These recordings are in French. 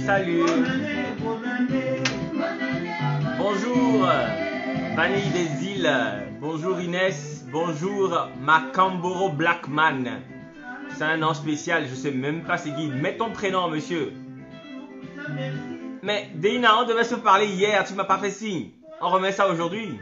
salut. Bonjour, Vanille des îles. Bonjour Inès. Bonjour Macamboro Blackman. C'est un nom spécial, je sais même pas c'est qui. Mets ton prénom, monsieur. Mais Dina, on devait se parler hier, tu m'as pas fait signe. On remet ça aujourd'hui.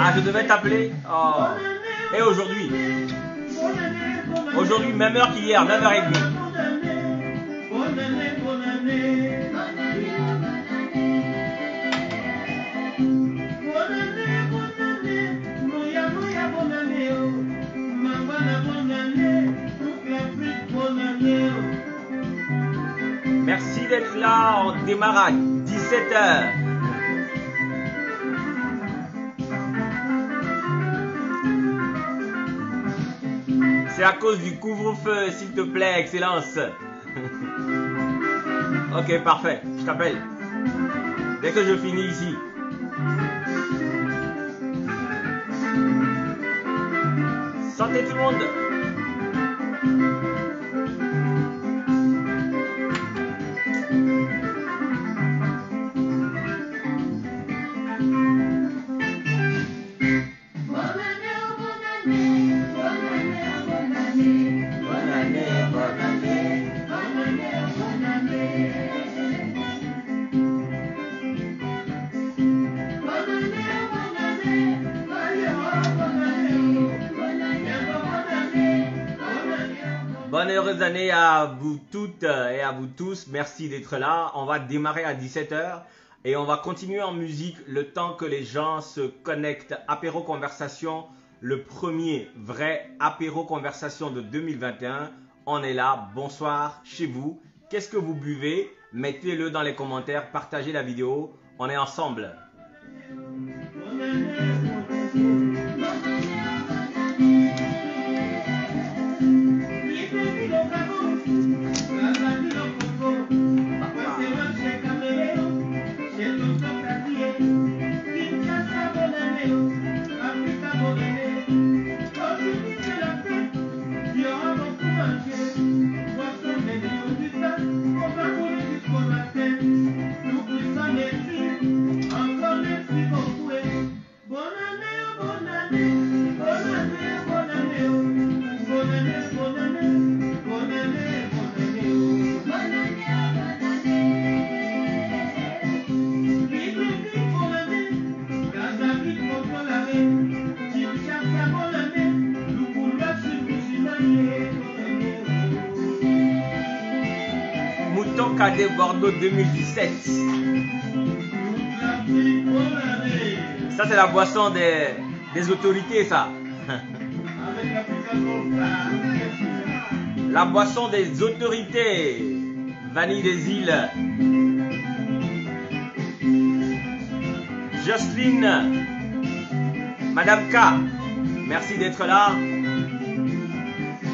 Ah, je devais t'appeler. Oh. Et aujourd'hui? Aujourd'hui, même heure qu'hier, 9h30. Merci d'être là. On démarre à 17h. C'est à cause du couvre-feu, s'il te plaît, Excellence. Ok, parfait. Je t'appelle. Dès que je finis ici. Santé tout le monde. Bonne heureuse année à vous toutes et à vous tous. Merci d'être là. On va démarrer à 17h et on va continuer en musique le temps que les gens se connectent. Apéro Conversation, le premier vrai apéro conversation de 2021. On est là. Bonsoir chez vous. Qu'est-ce que vous buvez? Mettez-le dans les commentaires. Partagez la vidéo. On est ensemble. Cadet Bordeaux 2017. Ça c'est la boisson des autorités, ça. La boisson des autorités. Vanille des îles. Jocelyne. Madame K. Merci d'être là.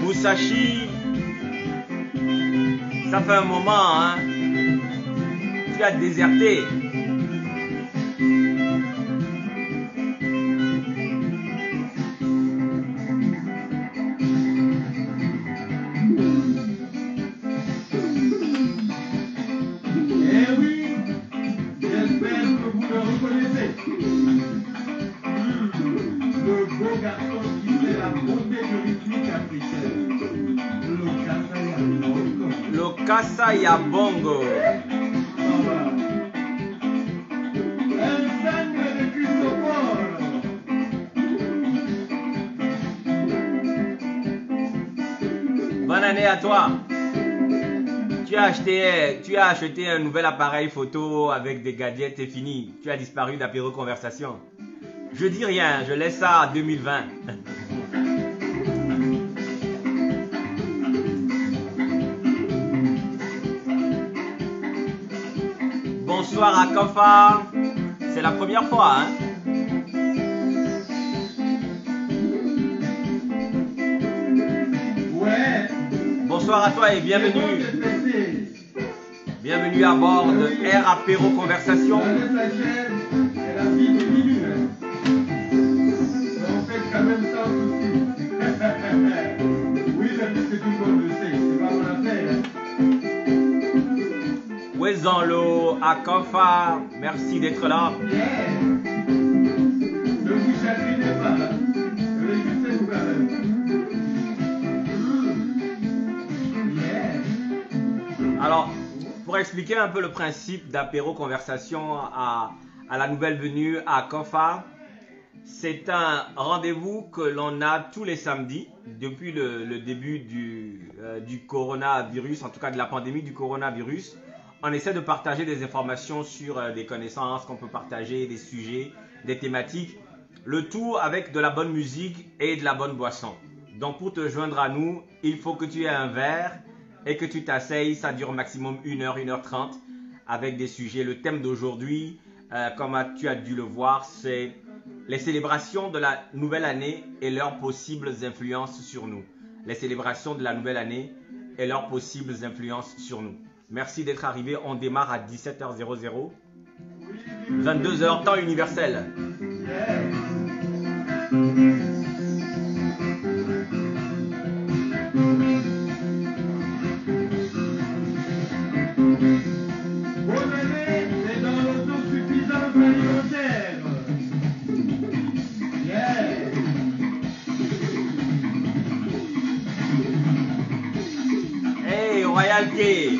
Musashi. Ça fait un moment, hein. Tu as déserté. Eh oui, j'espère que vous le reconnaissez. Le beau garçon qui fait la beauté du rythmique africaine. Lokasa ya bongo. Bonne année à toi. Tu as acheté un nouvel appareil photo avec des gadgets et fini. Tu as disparu d'apéro conversation. Je dis rien, je laisse ça à 2020. Bonsoir à Kofa. C'est la première fois, hein? Ouais. Bonsoir à toi et bienvenue. Bienvenue à bord de Air Apéro Conversation. C'est la vie du milieu. On fait quand même ça aussi. Oui, mais puisque tout le monde le sait, c'est pas mon affaire. Wezanlo, Akofa, merci d'être là. Yeah. Ne vous chagrinez pas. Réjouissez vous quand même. Yeah. Alors, pour expliquer un peu le principe d'apéro conversation à la nouvelle venue à Kofa, c'est un rendez-vous que l'on a tous les samedis depuis le début du coronavirus, en tout cas de la pandémie du coronavirus. On essaie de partager des informations sur des connaissances qu'on peut partager, des sujets, des thématiques, le tout avec de la bonne musique et de la bonne boisson. Donc pour te joindre à nous, il faut que tu aies un verre et que tu t'asseyes. Ça dure au maximum 1h, 1h30 avec des sujets. Le thème d'aujourd'hui, comme tu as dû le voir, c'est les célébrations de la nouvelle année et leurs possibles influences sur nous. Les célébrations de la nouvelle année et leurs possibles influences sur nous. Merci d'être arrivé. On démarre à 17h00. 22h, temps universel. Bonne année, c'est dans l'autosuffisance alimentaire. Yeah. Hey, Royalty!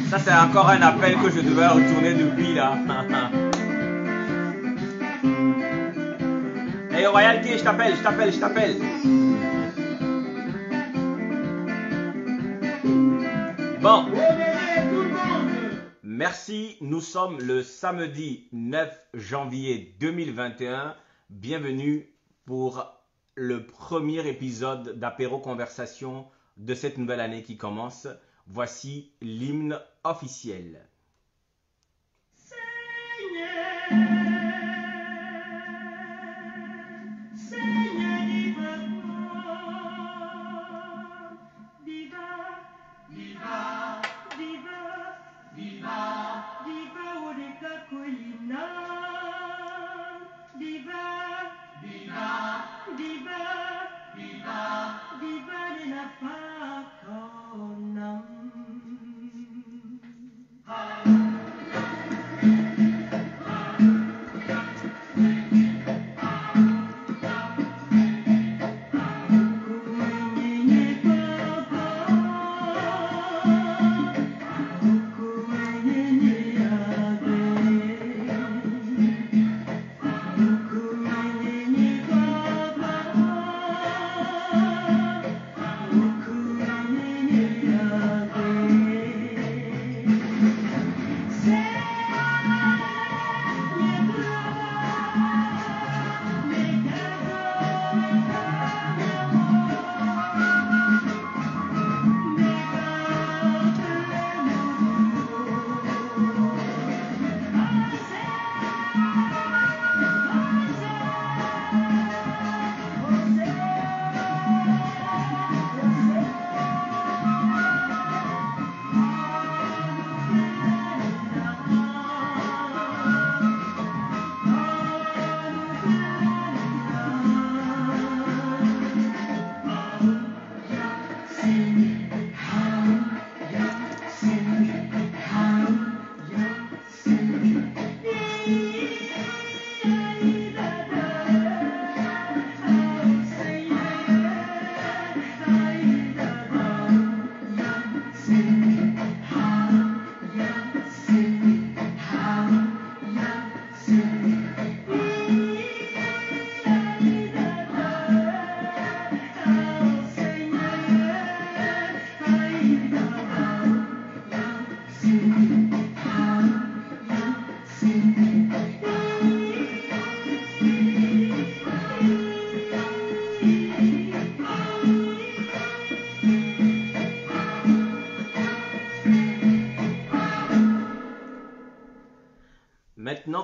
Ça, c'est encore un appel que je devais retourner depuis là. Hey, Royalty, je t'appelle. Bon. Bonne année tout le monde. Merci, nous sommes le samedi 9 janvier 2021. Bienvenue pour le premier épisode d'Apéro Conversation de cette nouvelle année qui commence. Voici l'hymne officiel.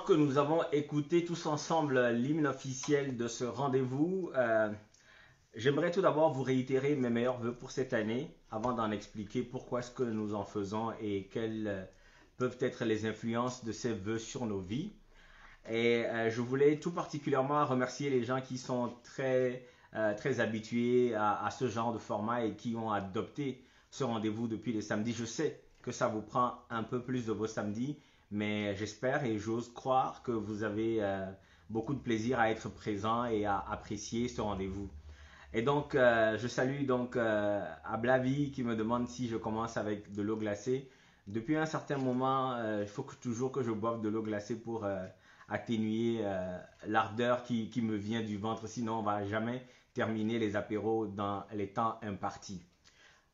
que nous avons écouté tous ensemble l'hymne officiel de ce rendez-vous, j'aimerais tout d'abord vous réitérer mes meilleurs vœux pour cette année, avant d'en expliquer pourquoi est-ce que nous en faisons et quelles peuvent être les influences de ces vœux sur nos vies. Et je voulais tout particulièrement remercier les gens qui sont très habitués à ce genre de format et qui ont adopté ce rendez-vous depuis les samedis. Je sais que ça vous prend un peu plus de vos samedis, mais j'espère et j'ose croire que vous avez beaucoup de plaisir à être présent et à apprécier ce rendez-vous. Et donc, je salue donc Ablavi qui me demande si je commence avec de l'eau glacée. Depuis un certain moment, il faut toujours que je boive de l'eau glacée pour atténuer l'ardeur qui me vient du ventre. Sinon, on ne va jamais terminer les apéros dans les temps impartis.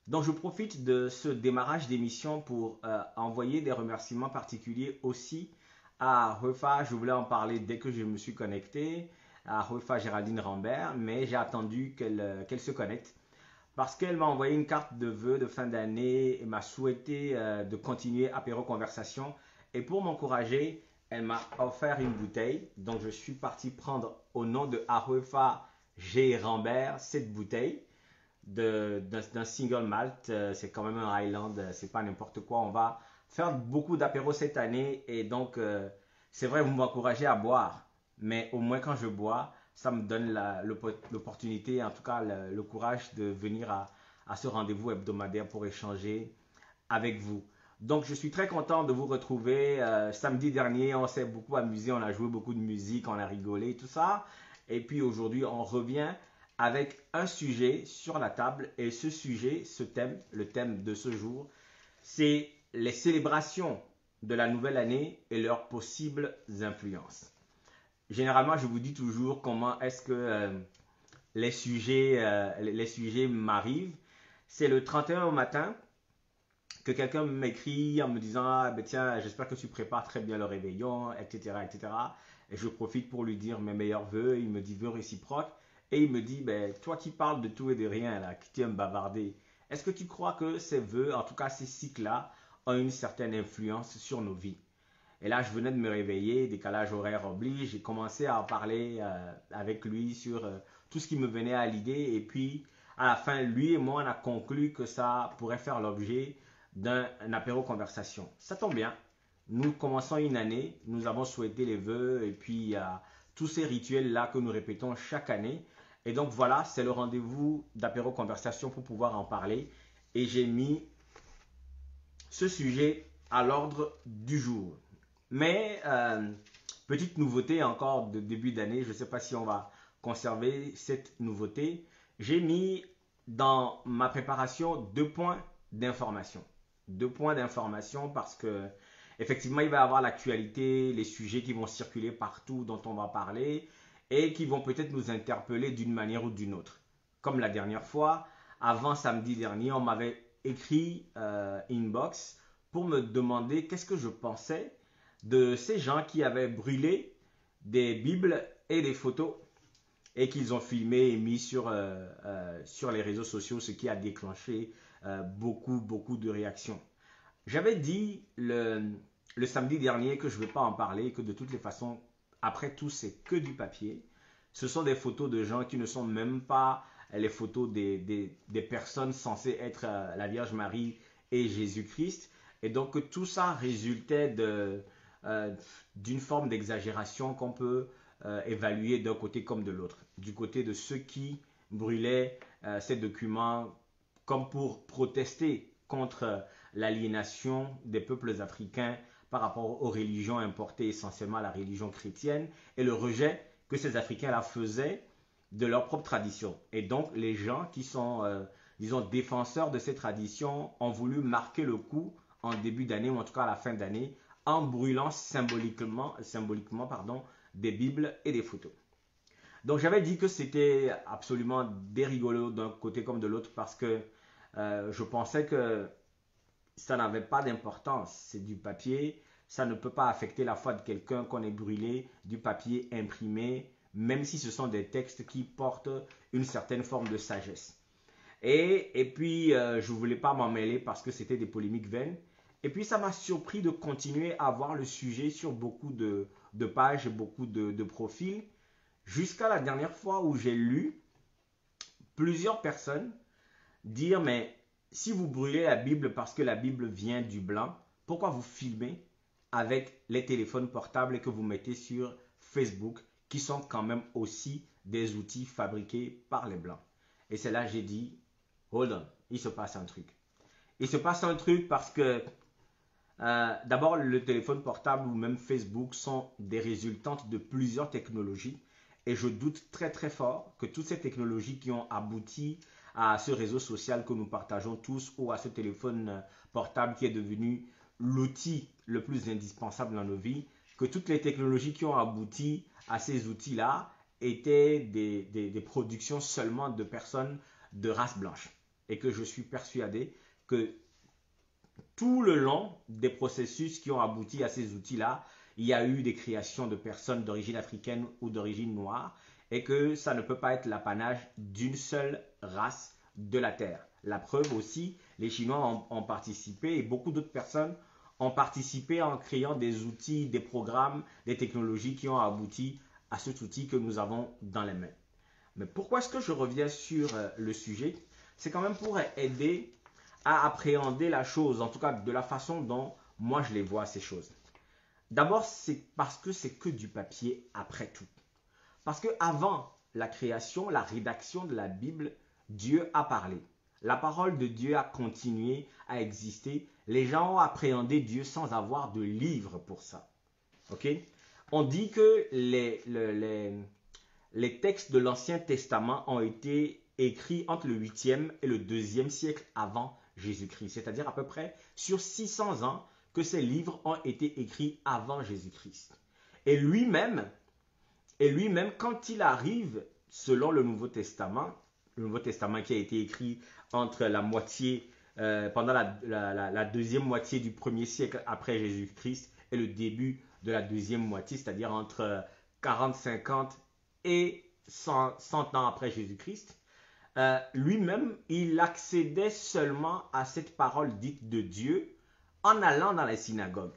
Donc, je profite de ce démarrage d'émission pour envoyer des remerciements particuliers aussi à Refa. Je voulais en parler dès que je me suis connecté à Refa Géraldine Rambert, mais j'ai attendu qu'elle se connecte parce qu'elle m'a envoyé une carte de vœux de fin d'année et m'a souhaité de continuer Apéro Conversation. Et pour m'encourager, elle m'a offert une bouteille. Donc, je suis parti prendre au nom de Refa G. Rambert cette bouteille d'un single malt. C'est quand même un Highland, c'est pas n'importe quoi. On va faire beaucoup d'apéros cette année et donc c'est vrai, vous m'encouragez à boire, mais au moins quand je bois, ça me donne l'opportunité, en tout cas le courage de venir à ce rendez-vous hebdomadaire pour échanger avec vous. Donc je suis très content de vous retrouver. Samedi dernier, on s'est beaucoup amusé, on a joué beaucoup de musique, on a rigolé, tout ça. Et puis aujourd'hui, on revient avec un sujet sur la table. Et ce sujet, ce thème, le thème de ce jour, c'est les célébrations de la nouvelle année et leurs possibles influences. Généralement, je vous dis toujours comment est-ce que les sujets m'arrivent. C'est le 31 au matin que quelqu'un m'écrit en me disant ah, ben tiens, j'espère que tu prépares très bien le réveillon, etc., etc. Et je profite pour lui dire mes meilleurs vœux. Il me dit vœux réciproques. Et il me dit ben, toi qui parles de tout et de rien, là, qui t'aimes bavarder, est-ce que tu crois que ces vœux, en tout cas ces cycles-là, ont une certaine influence sur nos vies? Et là, je venais de me réveiller, décalage horaire oblige, j'ai commencé à en parler avec lui sur tout ce qui me venait à l'idée. Et puis, à la fin, lui et moi, on a conclu que ça pourrait faire l'objet d'un apéro conversation. Ça tombe bien. Nous commençons une année, nous avons souhaité les vœux et puis il y a tous ces rituels-là que nous répétons chaque année. Et donc voilà, c'est le rendez-vous d'apéro conversation pour pouvoir en parler. Et j'ai mis ce sujet à l'ordre du jour. Mais, petite nouveauté encore de début d'année, je ne sais pas si on va conserver cette nouveauté. J'ai mis dans ma préparation 2 points d'information. 2 points d'information parce que effectivement il va y avoir l'actualité, les sujets qui vont circuler partout dont on va parler et qui vont peut-être nous interpeller d'une manière ou d'une autre. Comme la dernière fois, avant samedi dernier, on m'avait écrit inbox pour me demander qu'est-ce que je pensais de ces gens qui avaient brûlé des bibles et des photos et qu'ils ont filmé et mis sur les réseaux sociaux, ce qui a déclenché beaucoup de réactions. J'avais dit le samedi dernier que je ne vais pas en parler, que de toutes les façons, après tout, c'est que du papier. Ce sont des photos de gens qui ne sont même pas les photos des personnes censées être la Vierge Marie et Jésus-Christ. Et donc tout ça résultait d'une forme d'exagération qu'on peut évaluer d'un côté comme de l'autre. Du côté de ceux qui brûlaient ces documents comme pour protester contre l'aliénation des peuples africains par rapport aux religions importées, essentiellement la religion chrétienne, et le rejet que ces Africains-là faisaient de leur propre tradition. Et donc, les gens qui sont, disons, défenseurs de ces traditions ont voulu marquer le coup en début d'année, ou en tout cas à la fin d'année, en brûlant symboliquement des Bibles et des photos. Donc, j'avais dit que c'était absolument dérigolo d'un côté comme de l'autre parce que je pensais que ça n'avait pas d'importance. C'est du papier. Ça ne peut pas affecter la foi de quelqu'un qu'on ait brûlé du papier imprimé, même si ce sont des textes qui portent une certaine forme de sagesse. Et puis, je ne voulais pas m'en mêler parce que c'était des polémiques vaines. Et puis, ça m'a surpris de continuer à voir le sujet sur beaucoup de pages et beaucoup de profils, jusqu'à la dernière fois où j'ai lu plusieurs personnes dire, mais si vous brûlez la Bible parce que la Bible vient du blanc, pourquoi vous filmez avec les téléphones portables et que vous mettez sur Facebook, qui sont quand même aussi des outils fabriqués par les blancs? Et c'est là que j'ai dit, hold on, il se passe un truc. Il se passe un truc parce que d'abord, le téléphone portable ou même Facebook sont des résultantes de plusieurs technologies. Et je doute très très fort que toutes ces technologies qui ont abouti à ce réseau social que nous partageons tous ou à ce téléphone portable qui est devenu l'outil le plus indispensable dans nos vies, que toutes les technologies qui ont abouti à ces outils-là étaient des productions seulement de personnes de race blanche. Et que je suis persuadé que tout le long des processus qui ont abouti à ces outils-là, il y a eu des créations de personnes d'origine africaine ou d'origine noire et que ça ne peut pas être l'apanage d'une seule race de la Terre. La preuve aussi, les Chinois ont participé et beaucoup d'autres personnes ont participé en créant des outils, des programmes, des technologies qui ont abouti à cet outil que nous avons dans les mains. Mais pourquoi est-ce que je reviens sur le sujet? C'est quand même pour aider à appréhender la chose, en tout cas de la façon dont moi je les vois ces choses. D'abord, c'est parce que c'est que du papier après tout. Parce que avant la création, la rédaction de la Bible, Dieu a parlé. La parole de Dieu a continué à exister. Les gens ont appréhendé Dieu sans avoir de livre pour ça. Ok? On dit que les textes de l'Ancien Testament ont été écrits entre le 8e et le 2e siècle avant Jésus-Christ. C'est-à-dire à peu près sur 600 ans que ces livres ont été écrits avant Jésus-Christ. Et lui-même, quand il arrive, selon le Nouveau Testament qui a été écrit entre la moitié, pendant la deuxième moitié du 1er siècle après Jésus-Christ et le début de la deuxième moitié, c'est-à-dire entre 40, 50 et 100 ans après Jésus-Christ, lui-même, il accédait seulement à cette parole dite de Dieu en allant dans les synagogues.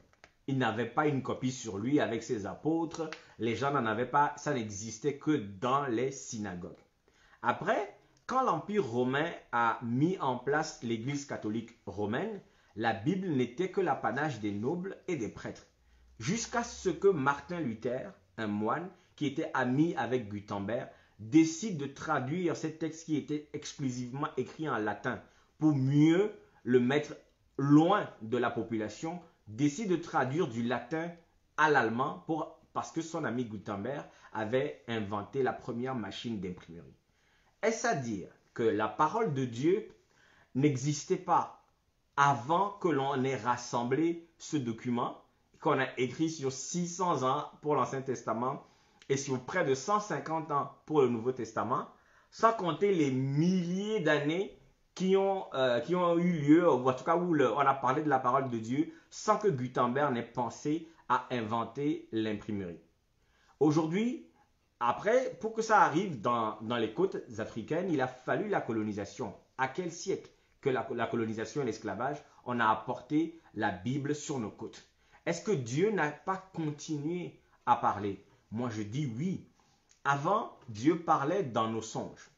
Il n'avait pas une copie sur lui avec ses apôtres, les gens n'en avaient pas, ça n'existait que dans les synagogues. Après, quand l'Empire romain a mis en place l'Église catholique romaine, la Bible n'était que l'apanage des nobles et des prêtres. Jusqu'à ce que Martin Luther, un moine qui était ami avec Gutenberg, décide de traduire ces textes qui étaient exclusivement écrits en latin pour mieux le mettre loin de la population, décide de traduire du latin à l'allemand parce que son ami Gutenberg avait inventé la première machine d'imprimerie. Est-ce à dire que la parole de Dieu n'existait pas avant que l'on ait rassemblé ce document qu'on a écrit sur 600 ans pour l'Ancien Testament et sur près de 150 ans pour le Nouveau Testament, sans compter les milliers d'années qui ont eu lieu, ou en tout cas où on a parlé de la parole de Dieu, sans que Gutenberg n'ait pensé à inventer l'imprimerie. Aujourd'hui, après, pour que ça arrive dans les côtes africaines, il a fallu la colonisation. À quel siècle que la colonisation et l'esclavage, on a apporté la Bible sur nos côtes? Est-ce que Dieu n'a pas continué à parler? Moi, je dis oui. Avant, Dieu parlait dans nos songes.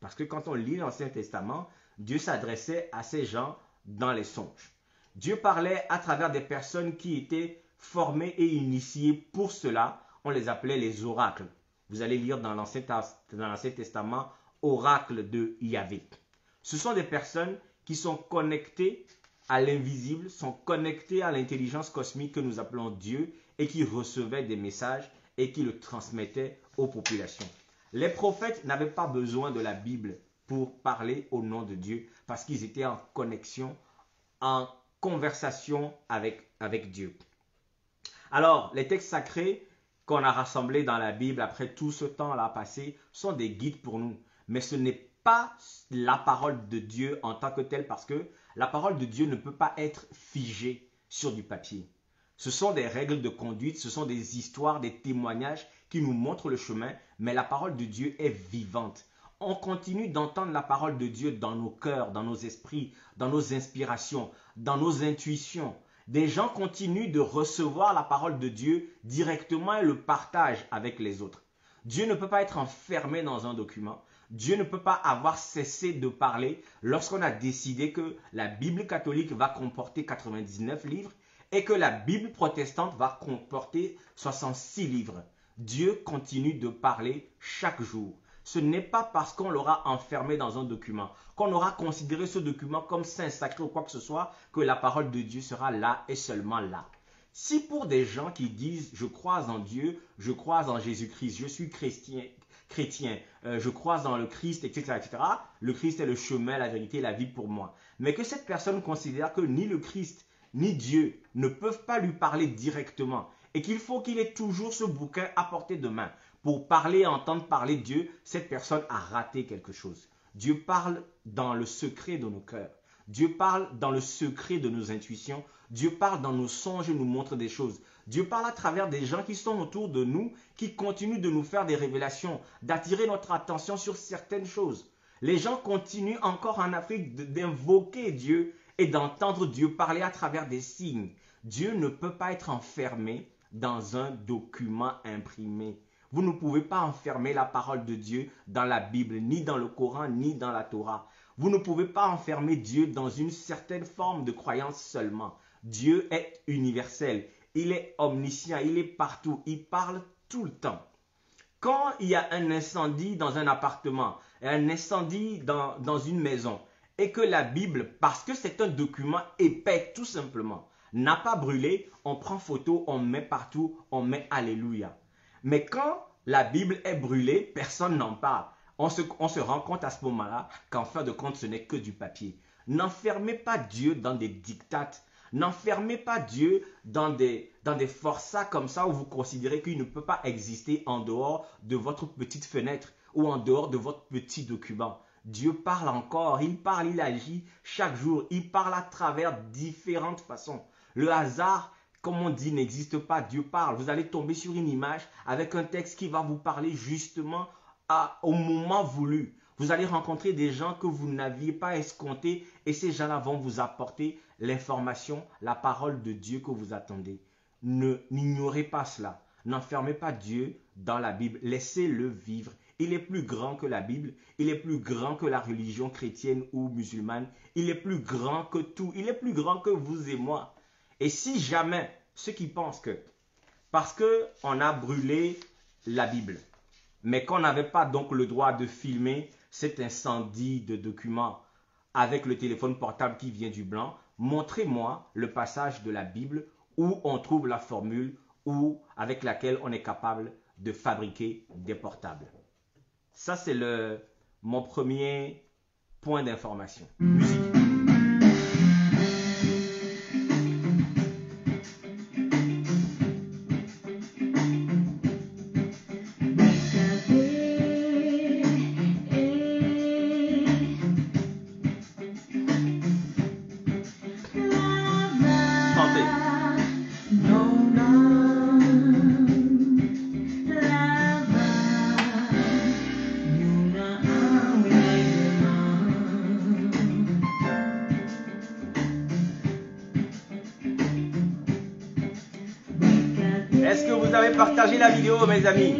Parce que quand on lit l'Ancien Testament, Dieu s'adressait à ces gens dans les songes. Dieu parlait à travers des personnes qui étaient formées et initiées pour cela. On les appelait les oracles. Vous allez lire dans l'Ancien Testament, oracle de Yahvé. Ce sont des personnes qui sont connectées à l'invisible, sont connectées à l'intelligence cosmique que nous appelons Dieu et qui recevaient des messages et qui le transmettaient aux populations. Les prophètes n'avaient pas besoin de la Bible pour parler au nom de Dieu parce qu'ils étaient en connexion, en conversation avec Dieu. Alors, les textes sacrés qu'on a rassemblés dans la Bible après tout ce temps-là passé sont des guides pour nous. Mais ce n'est pas la parole de Dieu en tant que telle parce que la parole de Dieu ne peut pas être figée sur du papier. Ce sont des règles de conduite, ce sont des histoires, des témoignages qui nous montrent le chemin, mais la parole de Dieu est vivante. On continue d'entendre la parole de Dieu dans nos cœurs, dans nos esprits, dans nos inspirations, dans nos intuitions. Des gens continuent de recevoir la parole de Dieu directement et le partagent avec les autres. Dieu ne peut pas être enfermé dans un document. Dieu ne peut pas avoir cessé de parler lorsqu'on a décidé que la Bible catholique va comporter 99 livres et que la Bible protestante va comporter 66 livres. Dieu continue de parler chaque jour. Ce n'est pas parce qu'on l'aura enfermé dans un document, qu'on aura considéré ce document comme saint, sacré ou quoi que ce soit, que la parole de Dieu sera là et seulement là. Si pour des gens qui disent « je crois en Dieu, je crois en Jésus-Christ, je suis chrétien, je crois dans le Christ, etc., etc. » Le Christ est le chemin, la vérité et la vie pour moi. Mais que cette personne considère que ni le Christ ni Dieu ne peuvent pas lui parler directement et qu'il faut qu'il ait toujours ce bouquin à portée de main pour parler et entendre parler Dieu, cette personne a raté quelque chose. Dieu parle dans le secret de nos cœurs. Dieu parle dans le secret de nos intuitions. Dieu parle dans nos songes et nous montre des choses. Dieu parle à travers des gens qui sont autour de nous, qui continuent de nous faire des révélations, d'attirer notre attention sur certaines choses. Les gens continuent encore en Afrique d'invoquer Dieu et d'entendre Dieu parler à travers des signes. Dieu ne peut pas être enfermé dans un document imprimé. Vous ne pouvez pas enfermer la parole de Dieu dans la Bible, ni dans le Coran, ni dans la Torah. Vous ne pouvez pas enfermer Dieu dans une certaine forme de croyance seulement. Dieu est universel, il est omniscient, il est partout, il parle tout le temps. Quand il y a un incendie dans un appartement, un incendie dans une maison, et que la Bible, parce que c'est un document épais tout simplement, n'a pas brûlé, on prend photo, on met partout, on met Alléluia. Mais quand la Bible est brûlée, personne n'en parle. On se rend compte à ce moment-là qu'en fin de compte, ce n'est que du papier. N'enfermez pas Dieu dans des dictates. N'enfermez pas Dieu dans des forçats comme ça où vous considérez qu'il ne peut pas exister en dehors de votre petite fenêtre ou en dehors de votre petit document. Dieu parle encore, il parle, il agit chaque jour. Il parle à travers différentes façons. Le hasard, comme on dit, n'existe pas. Dieu parle. Vous allez tomber sur une image avec un texte qui va vous parler justement au moment voulu. Vous allez rencontrer des gens que vous n'aviez pas escomptés et ces gens-là vont vous apporter l'information, la parole de Dieu que vous attendez. N'ignorez pas cela. N'enfermez pas Dieu dans la Bible. Laissez-le vivre. Il est plus grand que la Bible. Il est plus grand que la religion chrétienne ou musulmane. Il est plus grand que tout. Il est plus grand que vous et moi. Et si jamais ceux qui pensent que parce qu'on a brûlé la Bible, mais qu'on n'avait pas donc le droit de filmer cet incendie de documents avec le téléphone portable qui vient du blanc, montrez-moi le passage de la Bible où on trouve la formule avec laquelle on est capable de fabriquer des portables. Ça, c'est mon premier point d'information. Musique. Est-ce que vous avez partagé la vidéo, mes amis?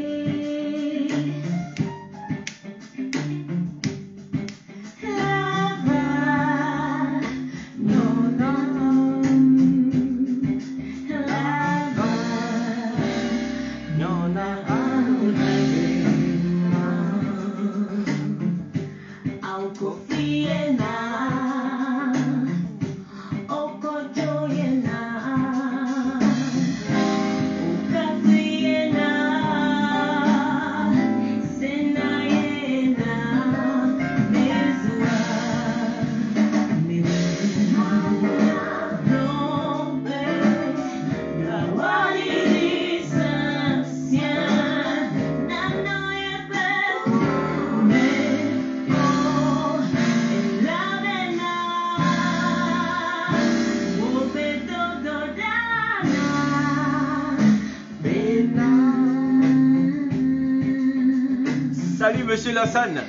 Salut Monsieur Lassane.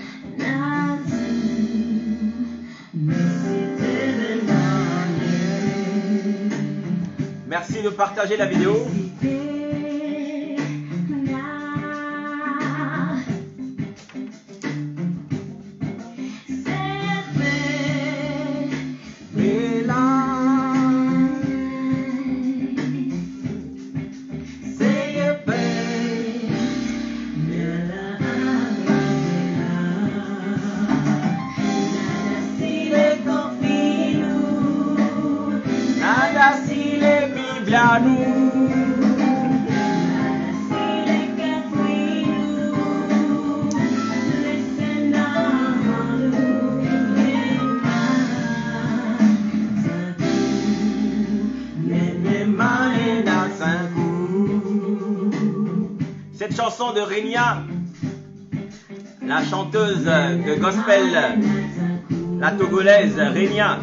Merci de partager la vidéo. Cette chanson de Renia, la chanteuse de gospel, la togolaise Renia.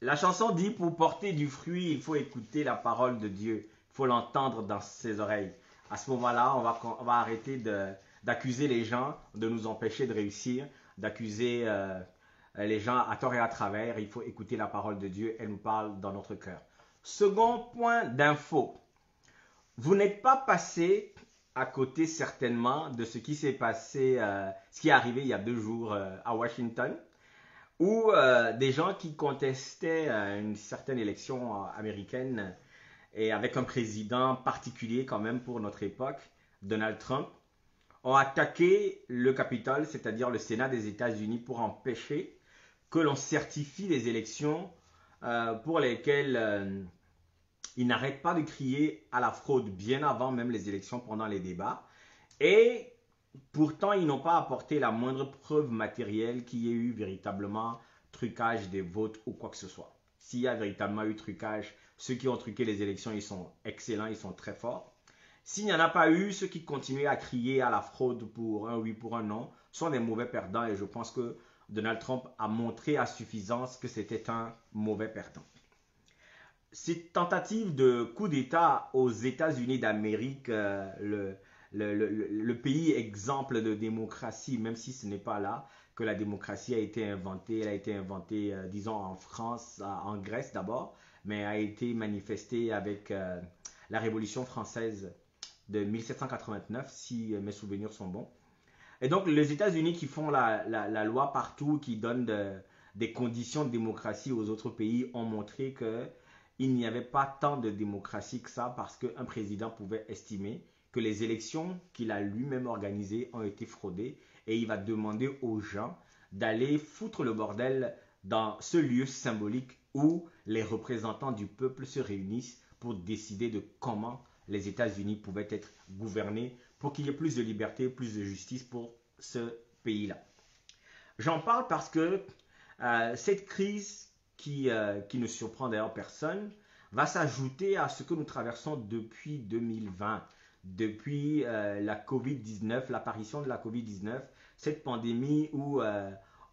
La chanson dit pour porter du fruit, il faut écouter la parole de Dieu. Il faut l'entendre dans ses oreilles. À ce moment-là, on va arrêter d'accuser les gens, de nous empêcher de réussir, d'accuser les gens à tort et à travers. Il faut écouter la parole de Dieu. Elle nous parle dans notre cœur. Second point d'info. Vous n'êtes pas passé à côté certainement de ce qui s'est passé, ce qui est arrivé il y a 2 jours à Washington, où des gens qui contestaient une certaine élection américaine et avec un président particulier quand même pour notre époque, Donald Trump, ont attaqué le Capitole, c'est-à-dire le Sénat des États-Unis, pour empêcher que l'on certifie des élections pour lesquelles ils n'arrêtent pas de crier à la fraude bien avant même les élections, pendant les débats. Et pourtant, ils n'ont pas apporté la moindre preuve matérielle qu'il y ait eu véritablement trucage des votes ou quoi que ce soit. S'il y a véritablement eu trucage, ceux qui ont truqué les élections, ils sont excellents, ils sont très forts. S'il n'y en a pas eu, ceux qui continuaient à crier à la fraude pour un oui, pour un non, sont des mauvais perdants. Et je pense que Donald Trump a montré à suffisance que c'était un mauvais perdant. Cette tentative de coup d'État aux États-Unis d'Amérique, le pays exemple de démocratie, même si ce n'est pas là que la démocratie a été inventée. Elle a été inventée, disons, en France, en Grèce d'abord, mais a été manifestée avec la Révolution française de 1789, si mes souvenirs sont bons. Et donc, les États-Unis qui font la loi partout, qui donnent des conditions de démocratie aux autres pays, ont montré qu'il n'y avait pas tant de démocratie que ça, parce qu'un président pouvait estimer que les élections qu'il a lui-même organisées ont été fraudées, et il va demander aux gens d'aller foutre le bordel dans ce lieu symbolique où les représentants du peuple se réunissent pour décider de comment les États-Unis pouvaient être gouvernés, pour qu'il y ait plus de liberté, plus de justice pour ce pays-là. J'en parle parce que cette crise qui ne surprend d'ailleurs personne va s'ajouter à ce que nous traversons depuis 2020, depuis la Covid-19, l'apparition de la Covid-19, cette pandémie où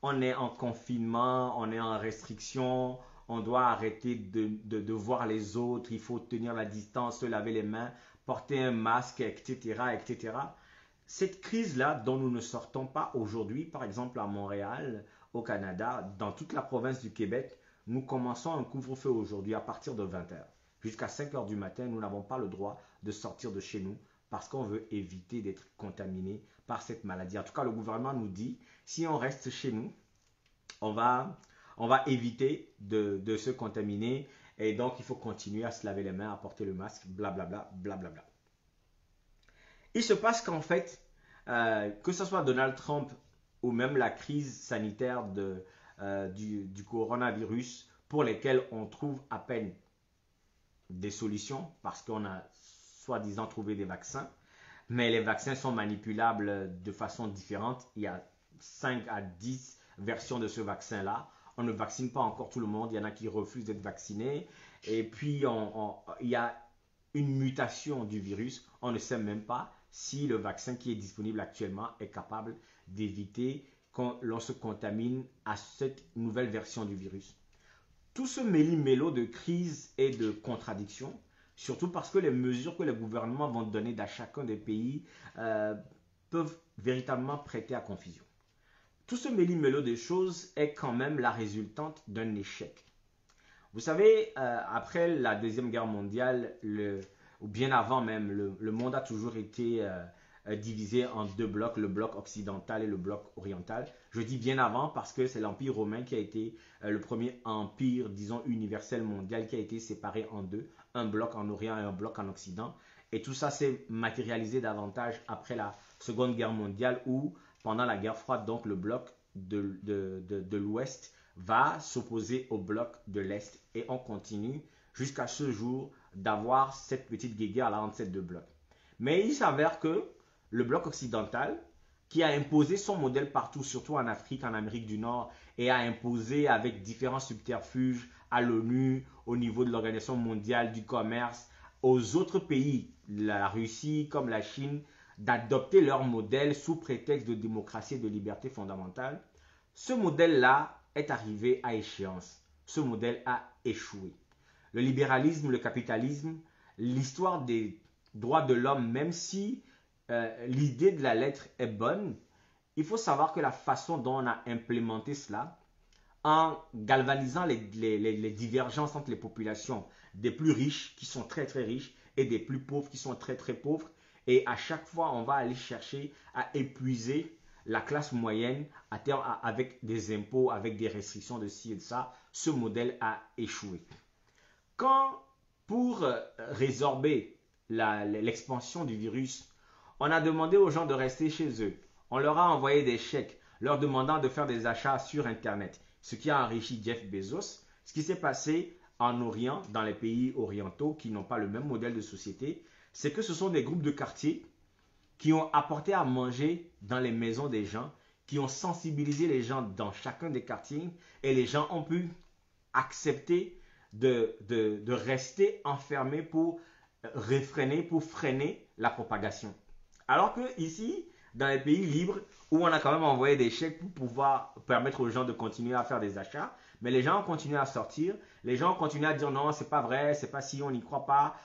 on est en confinement, on est en restriction, on doit arrêter de voir les autres, il faut tenir la distance, se laver les mains, porter un masque, etc., etc. Cette crise-là dont nous ne sortons pas aujourd'hui, par exemple à Montréal, au Canada, dans toute la province du Québec, nous commençons un couvre-feu aujourd'hui à partir de 20h. Jusqu'à 5h du matin, nous n'avons pas le droit de sortir de chez nous parce qu'on veut éviter d'être contaminé par cette maladie. En tout cas, le gouvernement nous dit, si on reste chez nous, on va éviter de se contaminer, et donc il faut continuer à se laver les mains, à porter le masque, blablabla, blablabla. Il se passe qu'en fait, que ce soit Donald Trump ou même la crise sanitaire du coronavirus, pour lesquelles on trouve à peine des solutions, parce qu'on a soi-disant trouvé des vaccins, mais les vaccins sont manipulables de façon différente. Il y a 5 à 10 versions de ce vaccin-là. On ne vaccine pas encore tout le monde. Il y en a qui refusent d'être vaccinés. Et puis, il y a une mutation du virus. On ne sait même pas si le vaccin qui est disponible actuellement est capable d'éviter que l'on se contamine à cette nouvelle version du virus. Tout ce méli-mélo de crise et de contradictions, surtout parce que les mesures que les gouvernements vont donner dans chacun des pays peuvent véritablement prêter à confusion. Tout ce méli-mélo de choses est quand même la résultante d'un échec. Vous savez, après la Deuxième Guerre mondiale, ou bien avant même, le monde a toujours été divisé en deux blocs, le bloc occidental et le bloc oriental. Je dis bien avant parce que c'est l'Empire romain qui a été le premier empire, disons, universel mondial qui a été séparé en deux, un bloc en Orient et un bloc en Occident. Et tout ça s'est matérialisé davantage après la Seconde Guerre mondiale où, pendant la guerre froide, donc le bloc de l'Ouest va s'opposer au bloc de l'Est et on continue jusqu'à ce jour d'avoir cette petite guéguerre là entre ces deux blocs. Mais il s'avère que le bloc occidental, qui a imposé son modèle partout, surtout en Afrique, en Amérique du Nord, et a imposé avec différents subterfuges à l'ONU, au niveau de l'Organisation mondiale du commerce, aux autres pays, la Russie comme la Chine, d'adopter leur modèle sous prétexte de démocratie et de liberté fondamentale. Ce modèle-là est arrivé à échéance. Ce modèle a échoué. Le libéralisme, le capitalisme, l'histoire des droits de l'homme, même si l'idée de la lettre est bonne, il faut savoir que la façon dont on a implémenté cela, en galvanisant les divergences entre les populations des plus riches qui sont très très riches et des plus pauvres qui sont très très pauvres, et à chaque fois on va aller chercher à épuiser la classe moyenne à terme, avec des impôts, avec des restrictions de ci et de ça, ce modèle a échoué. Quand, pour résorber l'expansion du virus, on a demandé aux gens de rester chez eux, on leur a envoyé des chèques leur demandant de faire des achats sur Internet, ce qui a enrichi Jeff Bezos. Ce qui s'est passé en Orient, dans les pays orientaux qui n'ont pas le même modèle de société, c'est que ce sont des groupes de quartier qui ont apporté à manger dans les maisons des gens, qui ont sensibilisé les gens dans chacun des quartiers et les gens ont pu accepter de rester enfermés pour réfréner, pour freiner la propagation. Alors que ici, dans les pays libres, où on a quand même envoyé des chèques pour pouvoir permettre aux gens de continuer à faire des achats, mais les gens ont continué à sortir, les gens ont continué à dire non, c'est pas vrai, c'est pas si, on n'y croit pas,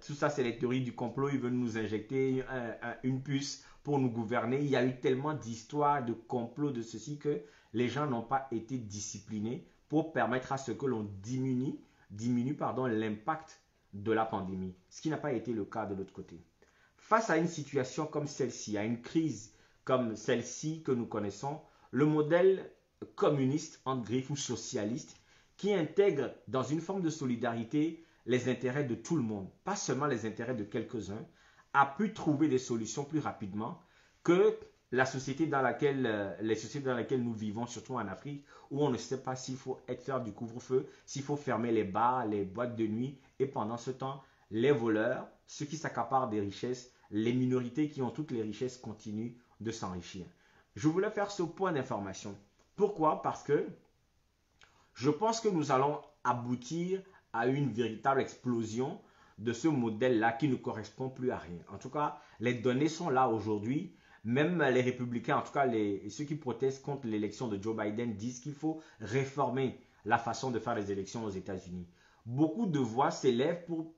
tout ça c'est les théories du complot, ils veulent nous injecter une puce pour nous gouverner. Il y a eu tellement d'histoires, de complots, de ceci que les gens n'ont pas été disciplinés pour permettre à ce que l'on diminue l'impact de la pandémie, ce qui n'a pas été le cas de l'autre côté. Face à une situation comme celle-ci, à une crise comme celle-ci que nous connaissons, le modèle communiste, entre griffes, ou socialiste, qui intègre dans une forme de solidarité les intérêts de tout le monde, pas seulement les intérêts de quelques-uns, a pu trouver des solutions plus rapidement que les sociétés dans lesquelles nous vivons, surtout en Afrique, où on ne sait pas s'il faut faire du couvre-feu, s'il faut fermer les bars, les boîtes de nuit, et pendant ce temps, les voleurs, ceux qui s'accaparent des richesses, les minorités qui ont toutes les richesses continuent de s'enrichir. Je voulais faire ce point d'information. Pourquoi? Parce que je pense que nous allons aboutir à une véritable explosion de ce modèle-là qui ne correspond plus à rien. En tout cas, les données sont là aujourd'hui. Même les républicains, en tout cas ceux qui protestent contre l'élection de Joe Biden, disent qu'il faut réformer la façon de faire les élections aux États-Unis. Beaucoup de voix s'élèvent pour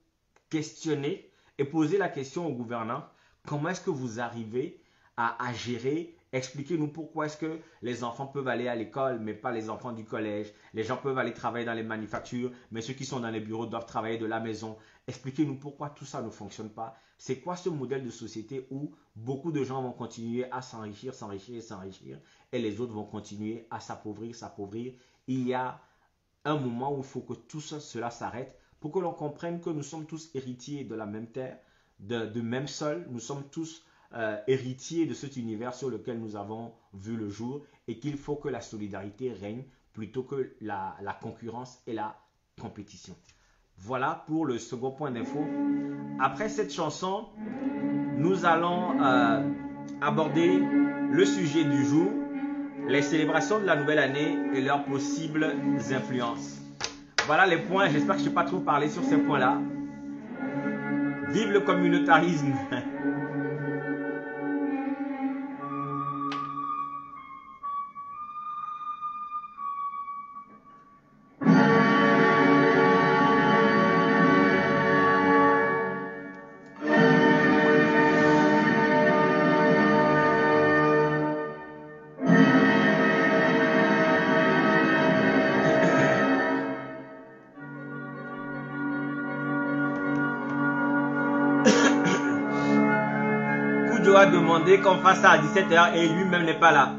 questionner et poser la question aux gouvernants. Comment est-ce que vous arrivez à gérer? Expliquez-nous pourquoi est-ce que les enfants peuvent aller à l'école, mais pas les enfants du collège. Les gens peuvent aller travailler dans les manufactures, mais ceux qui sont dans les bureaux doivent travailler de la maison. Expliquez-nous pourquoi tout ça ne fonctionne pas. C'est quoi ce modèle de société où beaucoup de gens vont continuer à s'enrichir, s'enrichir, s'enrichir, et les autres vont continuer à s'appauvrir, s'appauvrir. Il y a un moment où il faut que tout cela s'arrête pour que l'on comprenne que nous sommes tous héritiers de la même terre, de même sol. Nous sommes tous héritiers de cet univers sur lequel nous avons vu le jour et qu'il faut que la solidarité règne plutôt que la concurrence et la compétition. Voilà pour le second point d'info. Après cette chanson, nous allons aborder le sujet du jour, les célébrations de la nouvelle année et leurs possibles influences. Voilà les points, j'espère que je n'ai pas trop parlé sur ces points-là. Vive le communautarisme! Dodo a demandé qu'on fasse ça à 17h et lui-même n'est pas là.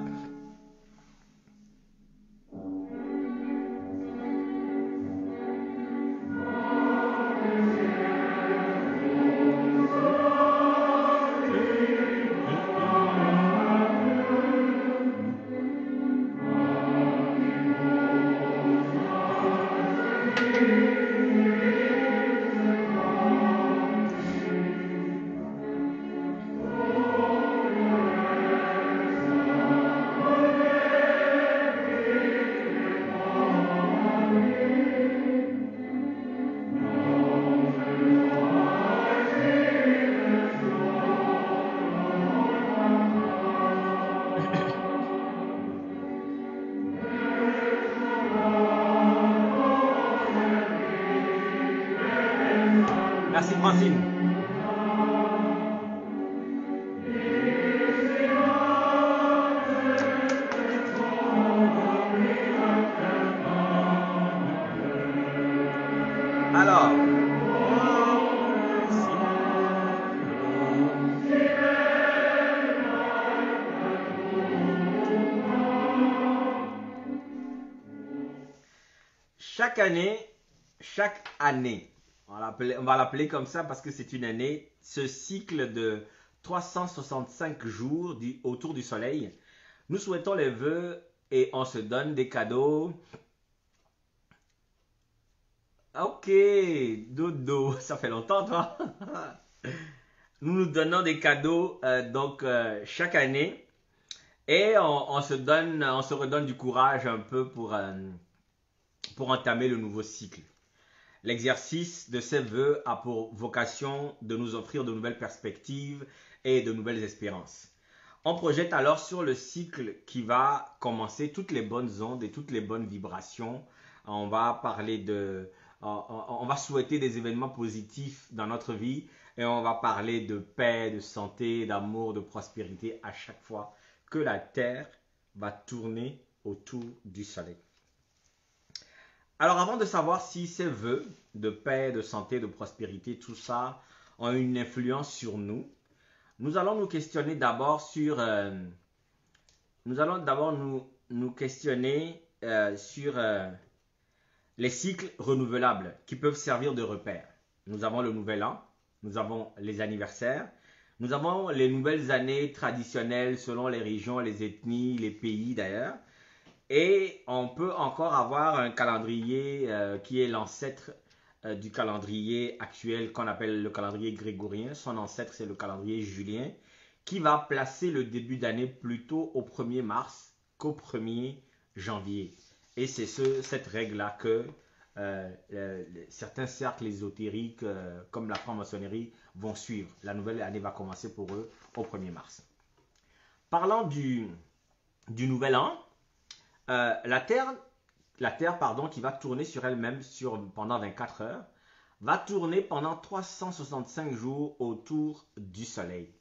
Merci Francine. Alors, chaque année, on va l'appeler comme ça parce que c'est une année, ce cycle de 365 jours autour du soleil, nous souhaitons les vœux et on se donne des cadeaux. Ok, Dodo, ça fait longtemps toi. Nous nous donnons des cadeaux chaque année et on se redonne du courage un peu pour entamer le nouveau cycle. L'exercice de ces vœux a pour vocation de nous offrir de nouvelles perspectives et de nouvelles espérances. On projette alors sur le cycle qui va commencer toutes les bonnes ondes et toutes les bonnes vibrations. On va souhaiter des événements positifs dans notre vie et on va parler de paix, de santé, d'amour, de prospérité à chaque fois que la Terre va tourner autour du Soleil. Alors avant de savoir si ces vœux de paix, de santé, de prospérité, tout ça ont une influence sur nous, nous allons nous questionner d'abord sur les cycles renouvelables qui peuvent servir de repère. Nous avons le nouvel an, nous avons les anniversaires, nous avons les nouvelles années traditionnelles selon les régions, les ethnies, les pays d'ailleurs. Et on peut encore avoir un calendrier qui est l'ancêtre du calendrier actuel qu'on appelle le calendrier grégorien. Son ancêtre, c'est le calendrier julien, qui va placer le début d'année plutôt au 1er mars qu'au 1er janvier. Et c'est cette règle-là que certains cercles ésotériques, comme la franc-maçonnerie, vont suivre. La nouvelle année va commencer pour eux au 1er mars. Parlant du nouvel an, la Terre, qui va tourner sur elle-même pendant 24 heures, va tourner pendant 365 jours autour du Soleil.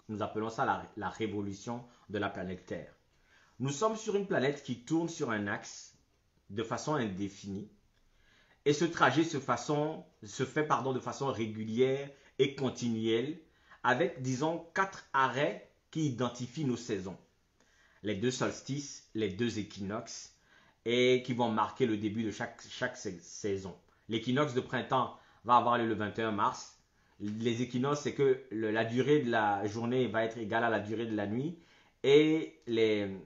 Nous appelons ça la révolution de la planète Terre. Nous sommes sur une planète qui tourne sur un axe de façon indéfinie et ce trajet se fait de façon régulière et continuelle avec, disons, 4 arrêts qui identifient nos saisons. Les 2 solstices, les 2 équinoxes et qui vont marquer le début de chaque saison. L'équinoxe de printemps va avoir lieu le 21 mars. Les équinoxes, c'est que la durée de la journée va être égale à la durée de la nuit. Et les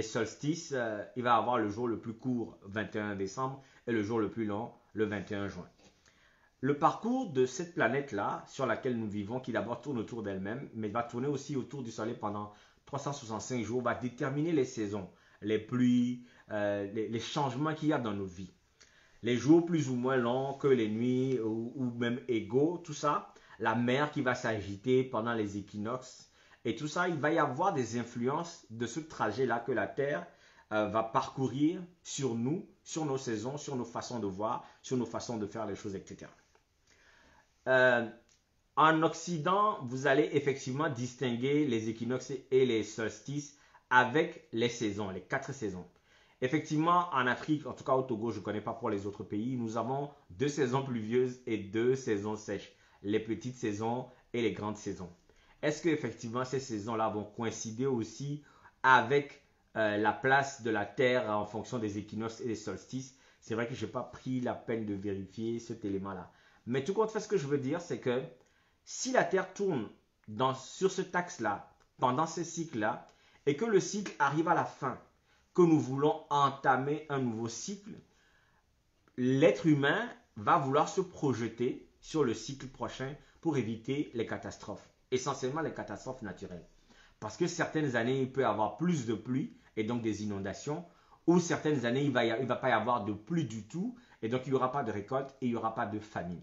solstices, il va avoir le jour le plus court, 21 décembre, et le jour le plus long, le 21 juin. Le parcours de cette planète-là, sur laquelle nous vivons, qui d'abord tourne autour d'elle-même, mais va tourner aussi autour du Soleil pendant 365 jours, va déterminer les saisons, les pluies, les changements qu'il y a dans nos vies. Les jours plus ou moins longs que les nuits ou même égaux, tout ça. La mer qui va s'agiter pendant les équinoxes. Et tout ça, il va y avoir des influences de ce trajet-là que la Terre va parcourir sur nous, sur nos saisons, sur nos façons de voir, sur nos façons de faire les choses, etc. En Occident, vous allez effectivement distinguer les équinoxes et les solstices avec les saisons, les 4 saisons. Effectivement, en Afrique, en tout cas au Togo, je ne connais pas pour les autres pays, nous avons 2 saisons pluvieuses et 2 saisons sèches. Les petites saisons et les grandes saisons. est-ce qu'effectivement ces saisons-là vont coïncider aussi avec la place de la Terre en fonction des équinoxes et des solstices? C'est vrai que je n'ai pas pris la peine de vérifier cet élément-là. Mais tout compte fait, ce que je veux dire, c'est que si la Terre tourne sur ce axe-là, pendant ce cycle-là, et que le cycle arrive à la fin, que nous voulons entamer un nouveau cycle, l'être humain va vouloir se projeter sur le cycle prochain pour éviter les catastrophes, essentiellement les catastrophes naturelles. Parce que certaines années, il peut y avoir plus de pluie et donc des inondations, ou certaines années, il ne va pas y avoir de pluie du tout, et donc il n'y aura pas de récolte et il n'y aura pas de famine.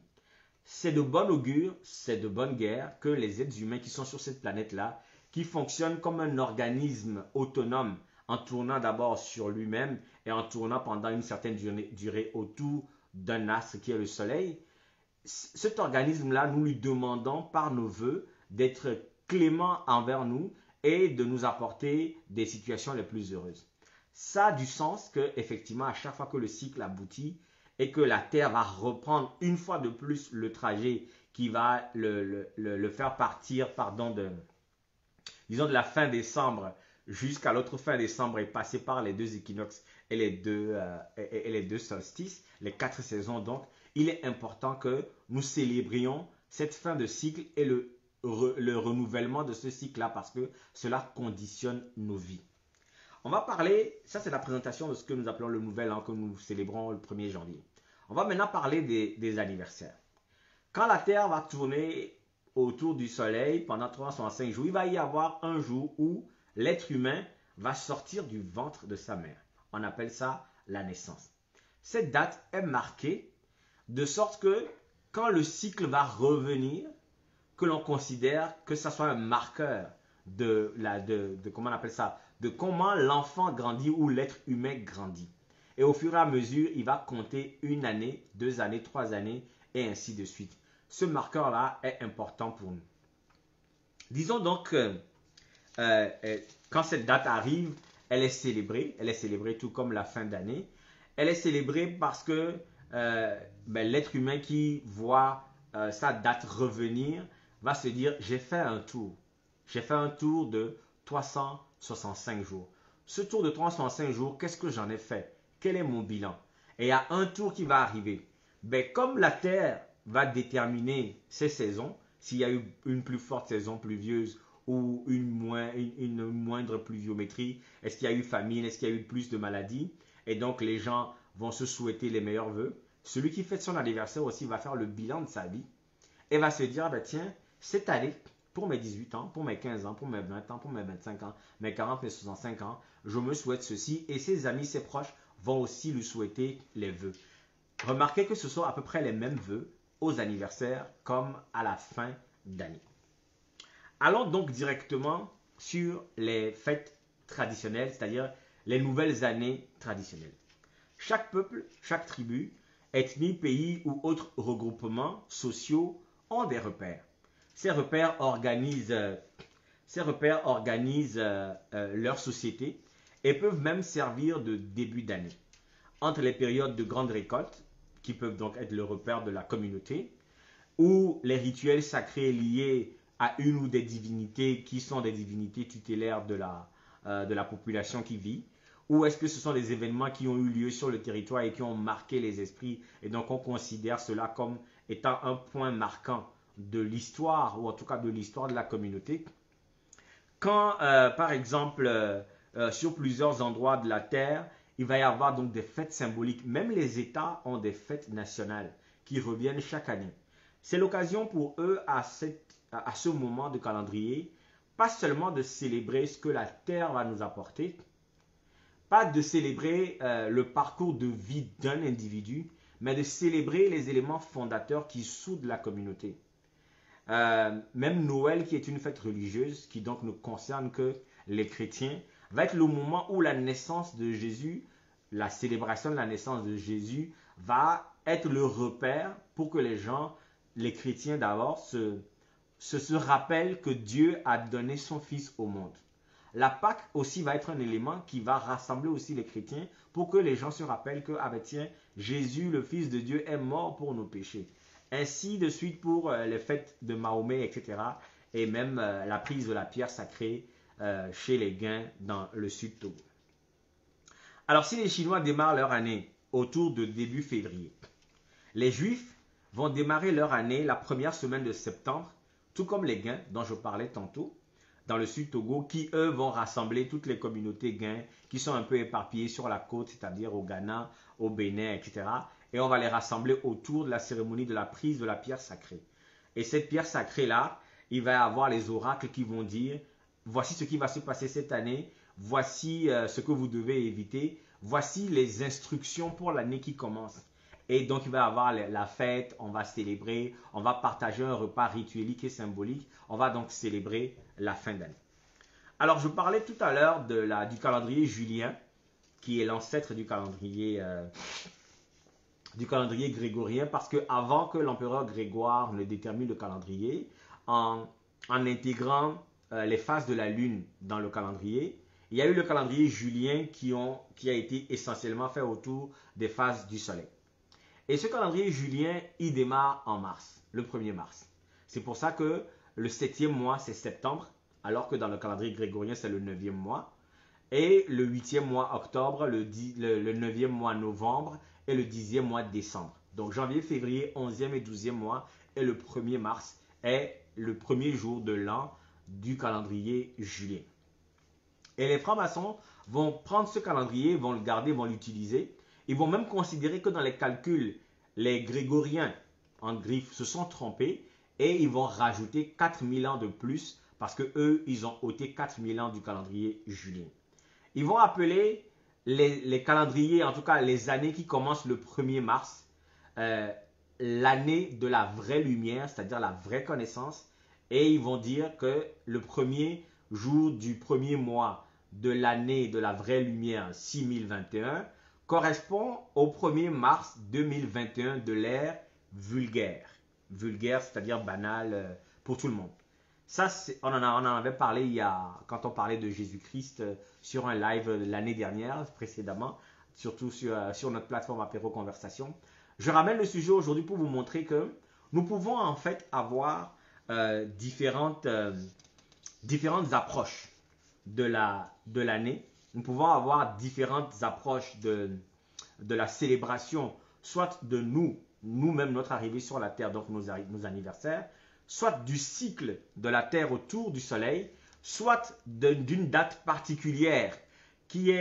C'est de bon augure, c'est de bonne guerre que les êtres humains qui sont sur cette planète-là, qui fonctionnent comme un organisme autonome, en tournant d'abord sur lui-même et en tournant pendant une certaine durée autour d'un astre qui est le Soleil, cet organisme-là, nous lui demandons par nos voeux d'être clément envers nous et de nous apporter des situations les plus heureuses. Ça a du sens que, effectivement, à chaque fois que le cycle aboutit et que la Terre va reprendre une fois de plus le trajet qui va le faire partir, disons de la fin décembre jusqu'à l'autre fin décembre et passer par les deux équinoxes et les deux solstices, les 4 saisons donc, il est important que nous célébrions cette fin de cycle et le renouvellement de ce cycle-là parce que cela conditionne nos vies. On va parler, ça c'est la présentation de ce que nous appelons le nouvel an que nous célébrons le 1er janvier. On va maintenant parler des anniversaires. Quand la Terre va tourner autour du Soleil pendant 365 jours, il va y avoir un jour où l'être humain va sortir du ventre de sa mère. On appelle ça la naissance. Cette date est marquée de sorte que quand le cycle va revenir, que l'on considère que ça soit un marqueur comment on appelle ça, de comment l'enfant grandit ou l'être humain grandit. Et au fur et à mesure, il va compter 1 année, 2 années, 3 années et ainsi de suite. Ce marqueur-là est important pour nous. Disons donc que quand cette date arrive, elle est célébrée tout comme la fin d'année. Elle est célébrée parce que l'être humain qui voit sa date revenir va se dire, j'ai fait un tour. J'ai fait un tour de 365 jours. Ce tour de 365 jours, qu'est-ce que j'en ai fait? Quel est mon bilan? Et il y a un tour qui va arriver. Comme la Terre va déterminer ses saisons, s'il y a eu une plus forte saison pluvieuse ou une moindre pluviométrie, est-ce qu'il y a eu famine, est-ce qu'il y a eu plus de maladies, et donc les gens vont se souhaiter les meilleurs vœux. Celui qui fête son anniversaire aussi va faire le bilan de sa vie et va se dire, tiens, cette année, pour mes 18 ans, pour mes 15 ans, pour mes 20 ans, pour mes 25 ans, mes 40, mes 65 ans, je me souhaite ceci et ses amis, ses proches vont aussi lui souhaiter les vœux. Remarquez que ce sont à peu près les mêmes vœux aux anniversaires comme à la fin d'année. Allons donc directement sur les fêtes traditionnelles, c'est-à-dire les nouvelles années traditionnelles. Chaque peuple, chaque tribu, ethnie, pays ou autres regroupements sociaux ont des repères. Ces repères organisent leur société et peuvent même servir de début d'année. Entre les périodes de grande récolte, qui peuvent donc être le repère de la communauté, ou les rituels sacrés liés à une ou des divinités qui sont des divinités tutélaires de la population qui vit, ou est-ce que ce sont des événements qui ont eu lieu sur le territoire et qui ont marqué les esprits et donc on considère cela comme étant un point marquant de l'histoire ou en tout cas de l'histoire de la communauté. Quand par exemple sur plusieurs endroits de la terre il va y avoir donc des fêtes symboliques, même les États ont des fêtes nationales qui reviennent chaque année. C'est l'occasion pour eux à ce moment de calendrier pas seulement de célébrer ce que la terre va nous apporter, pas de célébrer le parcours de vie d'un individu, mais de célébrer les éléments fondateurs qui soudent la communauté. Même Noël, qui est une fête religieuse, qui donc ne concerne que les chrétiens, va être le moment où la naissance de Jésus, la célébration de la naissance de Jésus, va être le repère pour que les gens, les chrétiens d'abord, se rappellent que Dieu a donné son Fils au monde. La Pâque aussi va être un élément qui va rassembler aussi les chrétiens pour que les gens se rappellent que, tiens, Jésus, le Fils de Dieu, est mort pour nos péchés. Ainsi de suite pour les fêtes de Mahomet, etc. et même la prise de la pierre sacrée chez les Guins dans le sud Togo. Alors si les Chinois démarrent leur année autour de début février, les Juifs vont démarrer leur année la première semaine de septembre, tout comme les Guins dont je parlais tantôt, dans le sud Togo, qui eux vont rassembler toutes les communautés Guins qui sont un peu éparpillées sur la côte, c'est-à-dire au Ghana, au Bénin, etc. Et on va les rassembler autour de la cérémonie de la prise de la pierre sacrée. Et cette pierre sacrée-là, il va y avoir les oracles qui vont dire, voici ce qui va se passer cette année, voici ce que vous devez éviter, voici les instructions pour l'année qui commence. Et donc, il va y avoir la fête, on va célébrer, on va partager un repas rituelique et symbolique. On va donc célébrer la fin d'année. Alors, je parlais tout à l'heure du calendrier julien, qui est l'ancêtre du calendrier grégorien, parce qu'avant que l'empereur Grégoire ne détermine le calendrier, en intégrant les phases de la lune dans le calendrier, il y a eu le calendrier julien qui a été essentiellement fait autour des phases du soleil. Et ce calendrier julien, il démarre en mars, le 1er mars. C'est pour ça que le 7e mois, c'est septembre, alors que dans le calendrier grégorien, c'est le 9e mois. Et le 8e mois, octobre, le 9e mois, novembre, et le 10e mois, décembre. Donc janvier, février, 11e et 12e mois, et le 1er mars est le premier jour de l'an du calendrier julien. Et les francs-maçons vont prendre ce calendrier, vont le garder, vont l'utiliser. Ils vont même considérer que dans les calculs, les grégoriens, en griffe, se sont trompés et ils vont rajouter 4000 ans de plus parce qu'eux, ils ont ôté 4000 ans du calendrier julien. Ils vont appeler les calendriers, en tout cas les années qui commencent le 1er mars, l'année de la vraie lumière, c'est-à-dire la vraie connaissance. Et ils vont dire que le premier jour du premier mois de l'année de la vraie lumière 6021 correspond au 1er mars 2021 de l'ère vulgaire. Vulgaire, c'est-à-dire banal pour tout le monde. Ça, on en avait parlé quand on parlait de Jésus-Christ sur un live l'année dernière, précédemment, surtout sur notre plateforme Apéro Conversation. Je ramène le sujet aujourd'hui pour vous montrer que nous pouvons en fait avoir différentes approches de l'année. Nous pouvons avoir différentes approches de la célébration, soit de nous-mêmes, notre arrivée sur la Terre, donc nos anniversaires, soit du cycle de la Terre autour du Soleil, soit d'une date particulière qui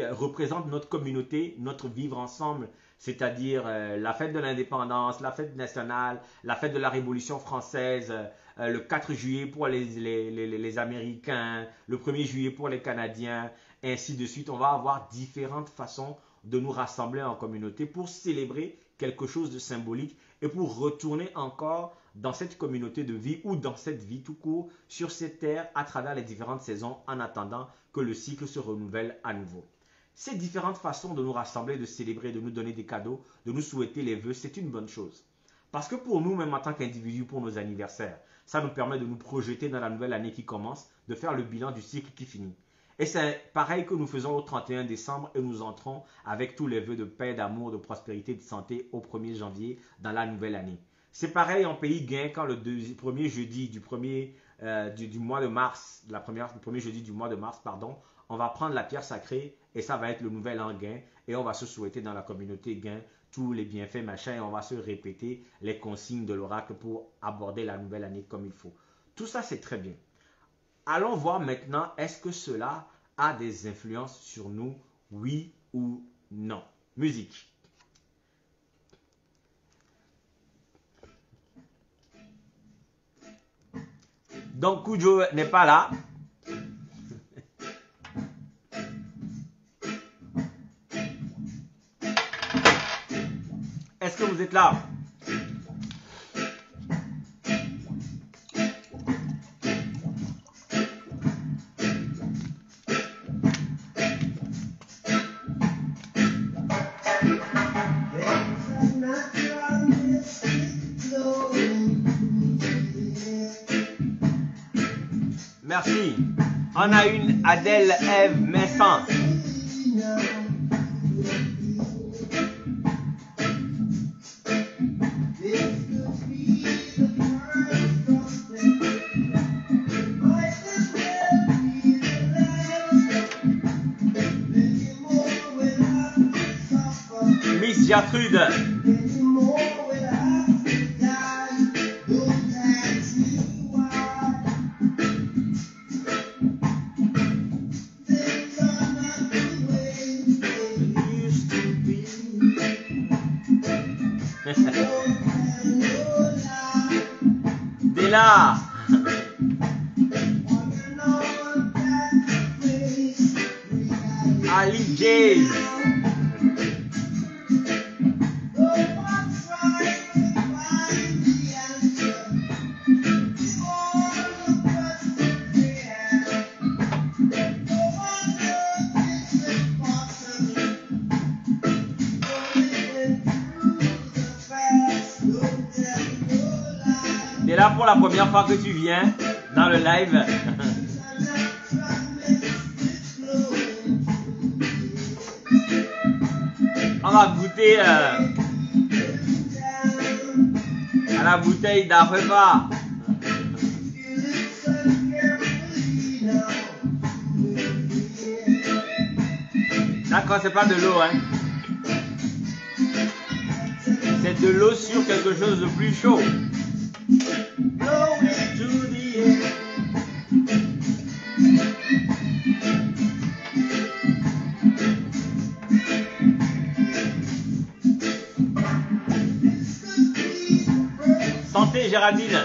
représente notre communauté, notre vivre ensemble, c'est-à-dire la fête de l'indépendance, la fête nationale, la fête de la Révolution française, le 4 juillet pour les Américains, le 1er juillet pour les Canadiens, ainsi de suite. On va avoir différentes façons de nous rassembler en communauté pour célébrer quelque chose de symbolique et pour retourner encore dans cette communauté de vie ou dans cette vie tout court sur cette terre à travers les différentes saisons en attendant que le cycle se renouvelle à nouveau. Ces différentes façons de nous rassembler, de célébrer, de nous donner des cadeaux, de nous souhaiter les vœux, c'est une bonne chose. Parce que pour nous, même en tant qu'individus, pour nos anniversaires, ça nous permet de nous projeter dans la nouvelle année qui commence, de faire le bilan du cycle qui finit. Et c'est pareil que nous faisons au 31 décembre et nous entrons avec tous les vœux de paix, d'amour, de prospérité, de santé au 1er janvier dans la nouvelle année. C'est pareil en pays Guin quand le premier jeudi du mois de mars, le premier jeudi du mois de mars, on va prendre la pierre sacrée et ça va être le nouvel an Guin et on va se souhaiter dans la communauté Guin tous les bienfaits machin et on va se répéter les consignes de l'oracle pour aborder la nouvelle année comme il faut. Tout ça c'est très bien. Allons voir maintenant, est-ce que cela a des influences sur nous, oui ou non? Musique. Donc Kujo n'est pas là. Est-ce que vous êtes là? Merci. On a une Adèle Ève Messan. Gertrude. Della. Ali Jays. T'es là pour la première fois que tu viens dans le live. On va goûter à la bouteille d'Africa. D'accord, c'est pas de l'eau, hein. C'est de l'eau sur quelque chose de plus chaud. Santé, Géraldine.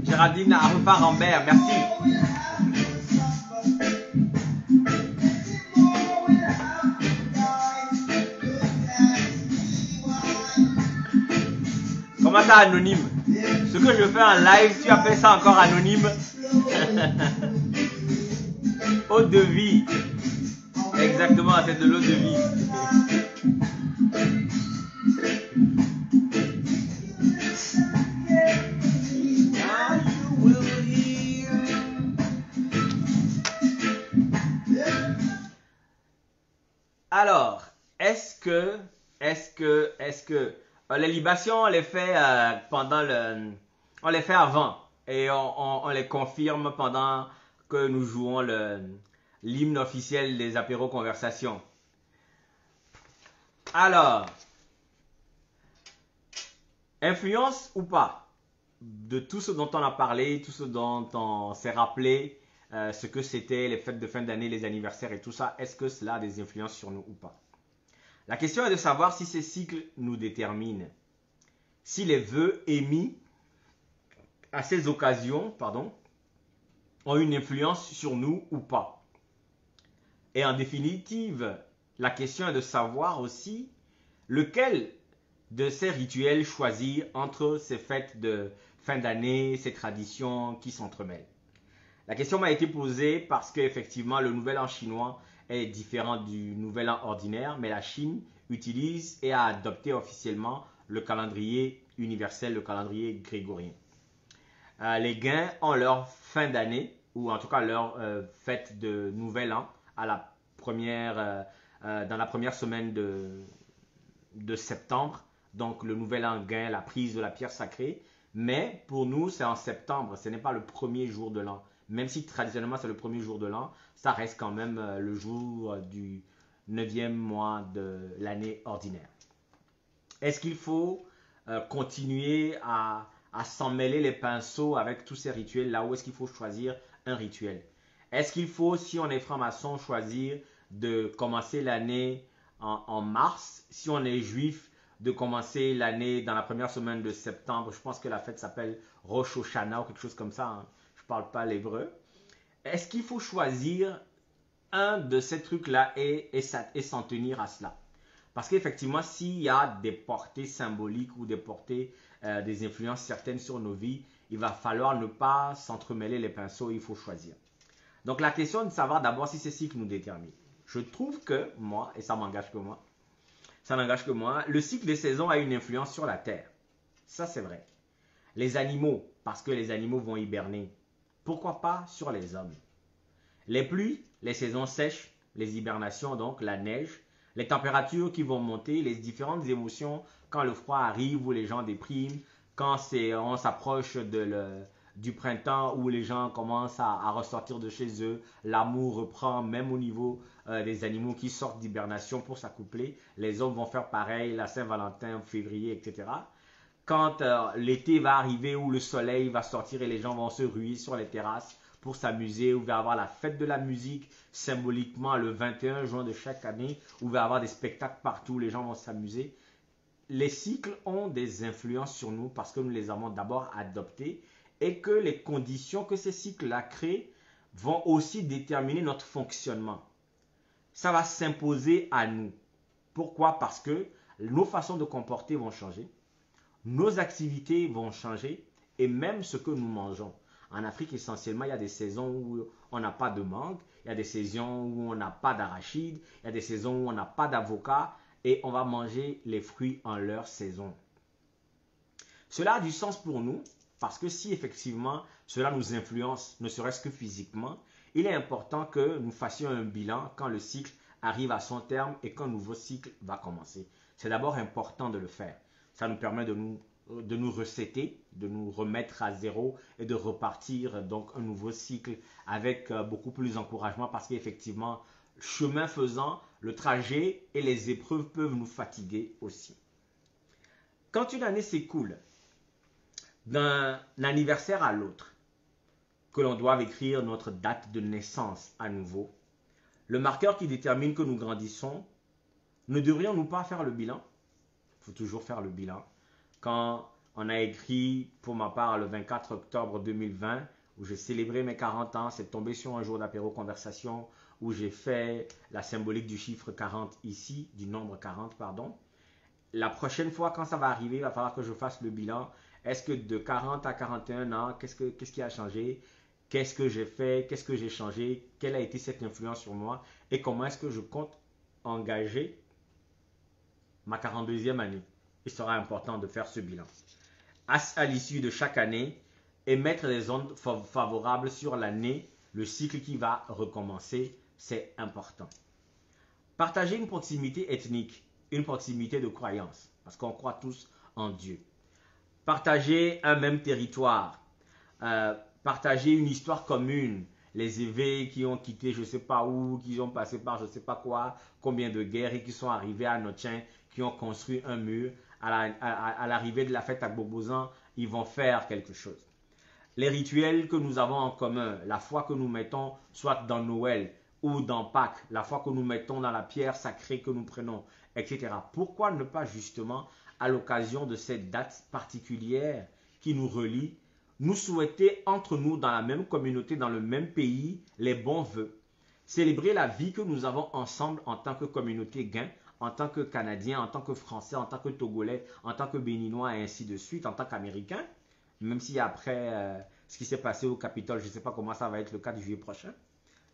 Géraldine Arufa Rambert, merci. Comment ça, anonyme? Ce que je fais en live, tu appelles ça encore anonyme? Eau de vie. Exactement, c'est de l'eau de vie. Alors, est-ce que les libations, on les fait on les fait avant et on les confirme pendant que nous jouons l'hymne officiel des apéros conversations. Alors, influence ou pas de tout ce dont on a parlé, tout ce dont on s'est rappelé, ce que c'était les fêtes de fin d'année, les anniversaires et tout ça, est-ce que cela a des influences sur nous ou pas? La question est de savoir si ces cycles nous déterminent, si les vœux émis à ces occasions, ont une influence sur nous ou pas. Et en définitive, la question est de savoir aussi lequel de ces rituels choisir entre ces fêtes de fin d'année, ces traditions qui s'entremêlent. La question m'a été posée parce qu'effectivement, le nouvel an chinois est différent du nouvel an ordinaire, mais la Chine utilise et a adopté officiellement le calendrier universel, le calendrier grégorien. Les Guins ont leur fin d'année, ou en tout cas leur fête de nouvel an, à la dans la première semaine de septembre. Donc le nouvel an Guin, la prise de la pierre sacrée. Mais pour nous, c'est en septembre, ce n'est pas le premier jour de l'an. Même si traditionnellement c'est le premier jour de l'an, ça reste quand même le jour du 9e mois de l'année ordinaire. Est-ce qu'il faut continuer à s'en mêler les pinceaux avec tous ces rituels là, ou est-ce qu'il faut choisir un rituel? Est-ce qu'il faut, si on est franc-maçon, choisir de commencer l'année en mars? Si on est juif, de commencer l'année dans la première semaine de septembre? Je pense que la fête s'appelle Rosh Hashanah ou quelque chose comme ça, hein. Je ne parle pas l'hébreu. Est-ce qu'il faut choisir un de ces trucs-là et s'en tenir à cela? Parce qu'effectivement, s'il y a des portées symboliques ou des portées, des influences certaines sur nos vies, il va falloir ne pas s'entremêler les pinceaux, il faut choisir. Donc la question est de savoir d'abord si c'est cycle nous détermine. Je trouve que moi, et ça n'engage que moi, le cycle des saisons a une influence sur la Terre. Ça c'est vrai. Les animaux, parce que les animaux vont hiberner. Pourquoi pas sur les hommes? Les pluies, les saisons sèches, les hibernations donc, la neige, les températures qui vont monter, les différentes émotions quand le froid arrive ou les gens dépriment, quand on s'approche de du printemps où les gens commencent à ressortir de chez eux. L'amour reprend même au niveau des animaux qui sortent d'hibernation pour s'accoupler. Les hommes vont faire pareil, la Saint-Valentin, février, etc. Quand l'été va arriver où le soleil va sortir et les gens vont se ruer sur les terrasses pour s'amuser, où il va y avoir la fête de la musique symboliquement le 21 juin de chaque année, où il va y avoir des spectacles partout, les gens vont s'amuser. Les cycles ont des influences sur nous parce que nous les avons d'abord adoptés et que les conditions que ces cycles-là créent vont aussi déterminer notre fonctionnement. Ça va s'imposer à nous. Pourquoi? Parce que nos façons de comporter vont changer, nos activités vont changer et même ce que nous mangeons. En Afrique, essentiellement, il y a des saisons où on n'a pas de mangue, il y a des saisons où on n'a pas d'arachide, il y a des saisons où on n'a pas d'avocat et on va manger les fruits en leur saison. Cela a du sens pour nous parce que si effectivement cela nous influence, ne serait-ce que physiquement, il est important que nous fassions un bilan quand le cycle arrive à son terme et qu'un nouveau cycle va commencer. C'est d'abord important de le faire. Ça nous permet de nous resetter, de nous remettre à zéro et de repartir donc un nouveau cycle avec beaucoup plus d'encouragement parce qu'effectivement, chemin faisant, le trajet et les épreuves peuvent nous fatiguer aussi. Quand une année s'écoule d'un anniversaire à l'autre, que l'on doit écrire notre date de naissance à nouveau, le marqueur qui détermine que nous grandissons, ne devrions-nous pas faire le bilan? Il faut toujours faire le bilan. Quand on a écrit, pour ma part, le 24 octobre 2020, où j'ai célébré mes 40 ans, c'est tombé sur un jour d'apéro conversation, où j'ai fait la symbolique du chiffre 40 ici, du nombre 40, pardon. La prochaine fois, quand ça va arriver, il va falloir que je fasse le bilan. Est-ce que de 40 à 41 ans, qu'est-ce qui a changé? Qu'est-ce que j'ai fait? Qu'est-ce que j'ai changé? Quelle a été cette influence sur moi? Et comment est-ce que je compte engager ma 42e année? Il sera important de faire ce bilan. À l'issue de chaque année, émettre des ondes favorables sur l'année, le cycle qui va recommencer, c'est important. Partager une proximité ethnique, une proximité de croyance, parce qu'on croit tous en Dieu. Partager un même territoire, partager une histoire commune, les évêques qui ont quitté je ne sais pas où, qui ont passé par je ne sais pas quoi, combien de guerres et qui sont arrivés à Notchin, qui ont construit un mur. À l'arrivée de la fête à Bobozan, ils vont faire quelque chose. Les rituels que nous avons en commun, la foi que nous mettons soit dans Noël ou dans Pâques, la foi que nous mettons dans la pierre sacrée que nous prenons, etc. Pourquoi ne pas justement, à l'occasion de cette date particulière qui nous relie, nous souhaiter entre nous dans la même communauté, dans le même pays, les bons vœux. Célébrer la vie que nous avons ensemble en tant que communauté Gain, en tant que Canadiens, en tant que Français, en tant que Togolais, en tant que Béninois et ainsi de suite, en tant qu'Américains, même si après ce qui s'est passé au Capitole, je ne sais pas comment ça va être le 4 juillet prochain,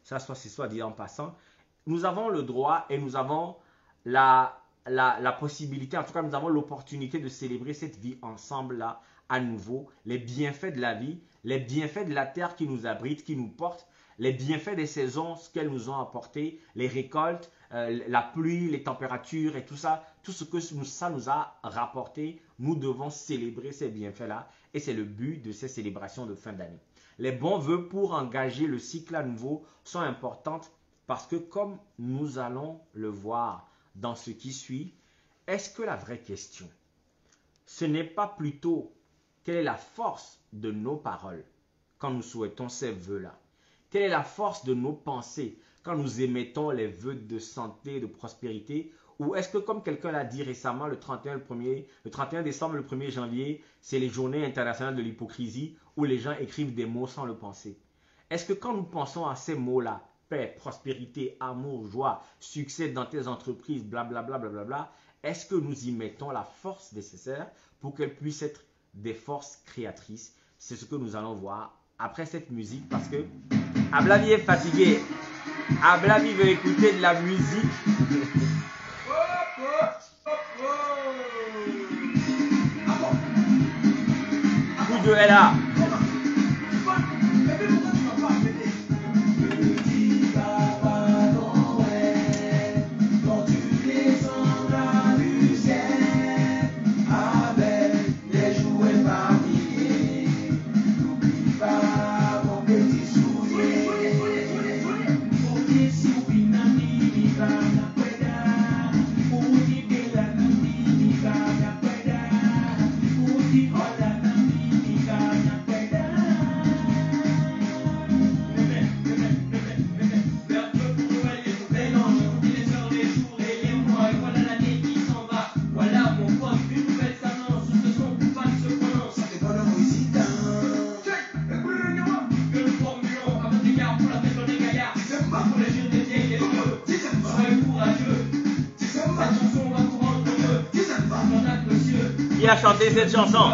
ça c'est soit dit en passant, nous avons le droit et nous avons la possibilité, en tout cas nous avons l'opportunité de célébrer cette vie ensemble là, à nouveau, les bienfaits de la vie, les bienfaits de la terre qui nous abrite, qui nous porte, les bienfaits des saisons, ce qu'elles nous ont apporté, les récoltes, la pluie, les températures et tout ça, tout ce que ça nous a rapporté, nous devons célébrer ces bienfaits-là et c'est le but de ces célébrations de fin d'année. Les bons vœux pour engager le cycle à nouveau sont importantes parce que comme nous allons le voir dans ce qui suit, est-ce que la vraie question, ce n'est pas plutôt quelle est la force de nos paroles quand nous souhaitons ces vœux-là? Quelle est la force de nos pensées quand nous émettons les vœux de santé, de prospérité? Ou est-ce que, comme quelqu'un l'a dit récemment, le 31 décembre, le 1er janvier, c'est les journées internationales de l'hypocrisie où les gens écrivent des mots sans le penser? Est-ce que quand nous pensons à ces mots-là, paix, prospérité, amour, joie, succès dans tes entreprises, blablabla, blablabla, est-ce que nous y mettons la force nécessaire pour qu'elles puissent être des forces créatrices? C'est ce que nous allons voir après cette musique parce que Ablavi est fatigué. Ablavi veut écouter de la musique. Coudo est là. Qui a chanté cette chanson?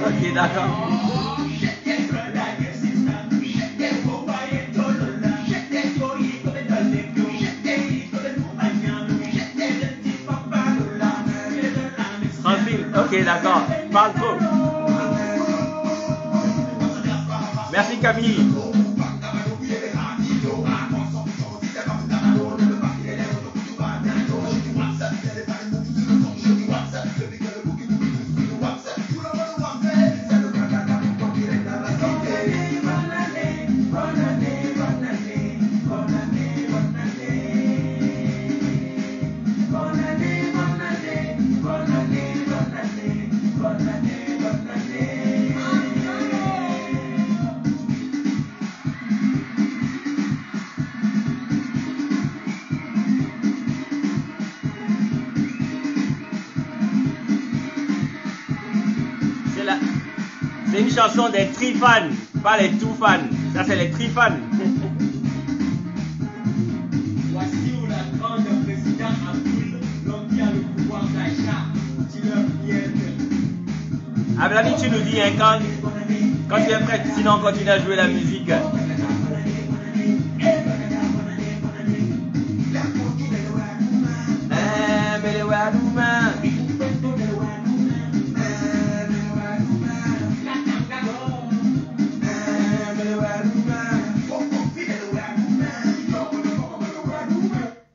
Ok, d'accord. Francine, ok, d'accord. Parle trop. Merci Camille. C'est une chanson des tri-fans, pas les tout-fans. Ça, c'est les tri-fans. Voici où la grande présidente Abdul, l'homme qui a le pouvoir d'achat, tu leur viens. Ablani, tu nous dis hein, quand tu es prêt, sinon on continue à jouer la musique.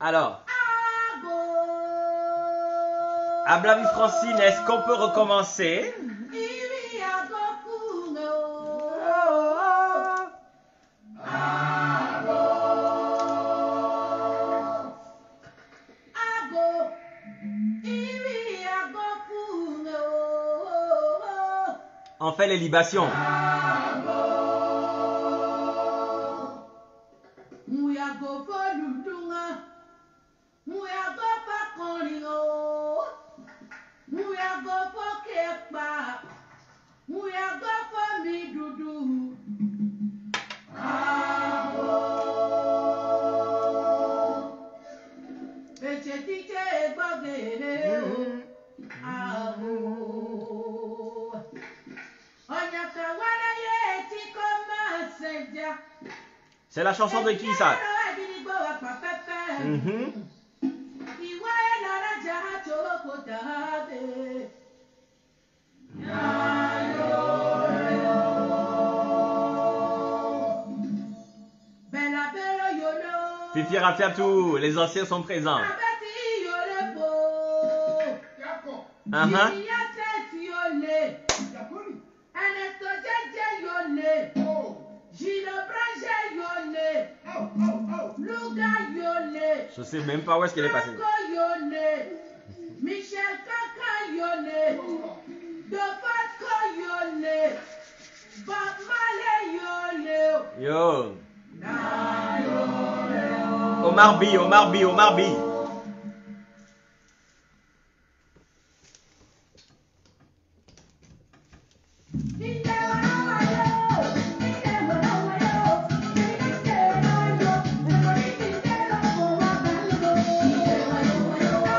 Alors, Ablami Francine, est-ce qu'on peut recommencer? On fait les libations. C'est la chanson de qui ça? Fifi Rafiatou, les anciens sont présents. Je sais même pas où est-ce qu'elle est passée. Michel Kaka Yone, Yo. Omar B, Omar B, Omar B.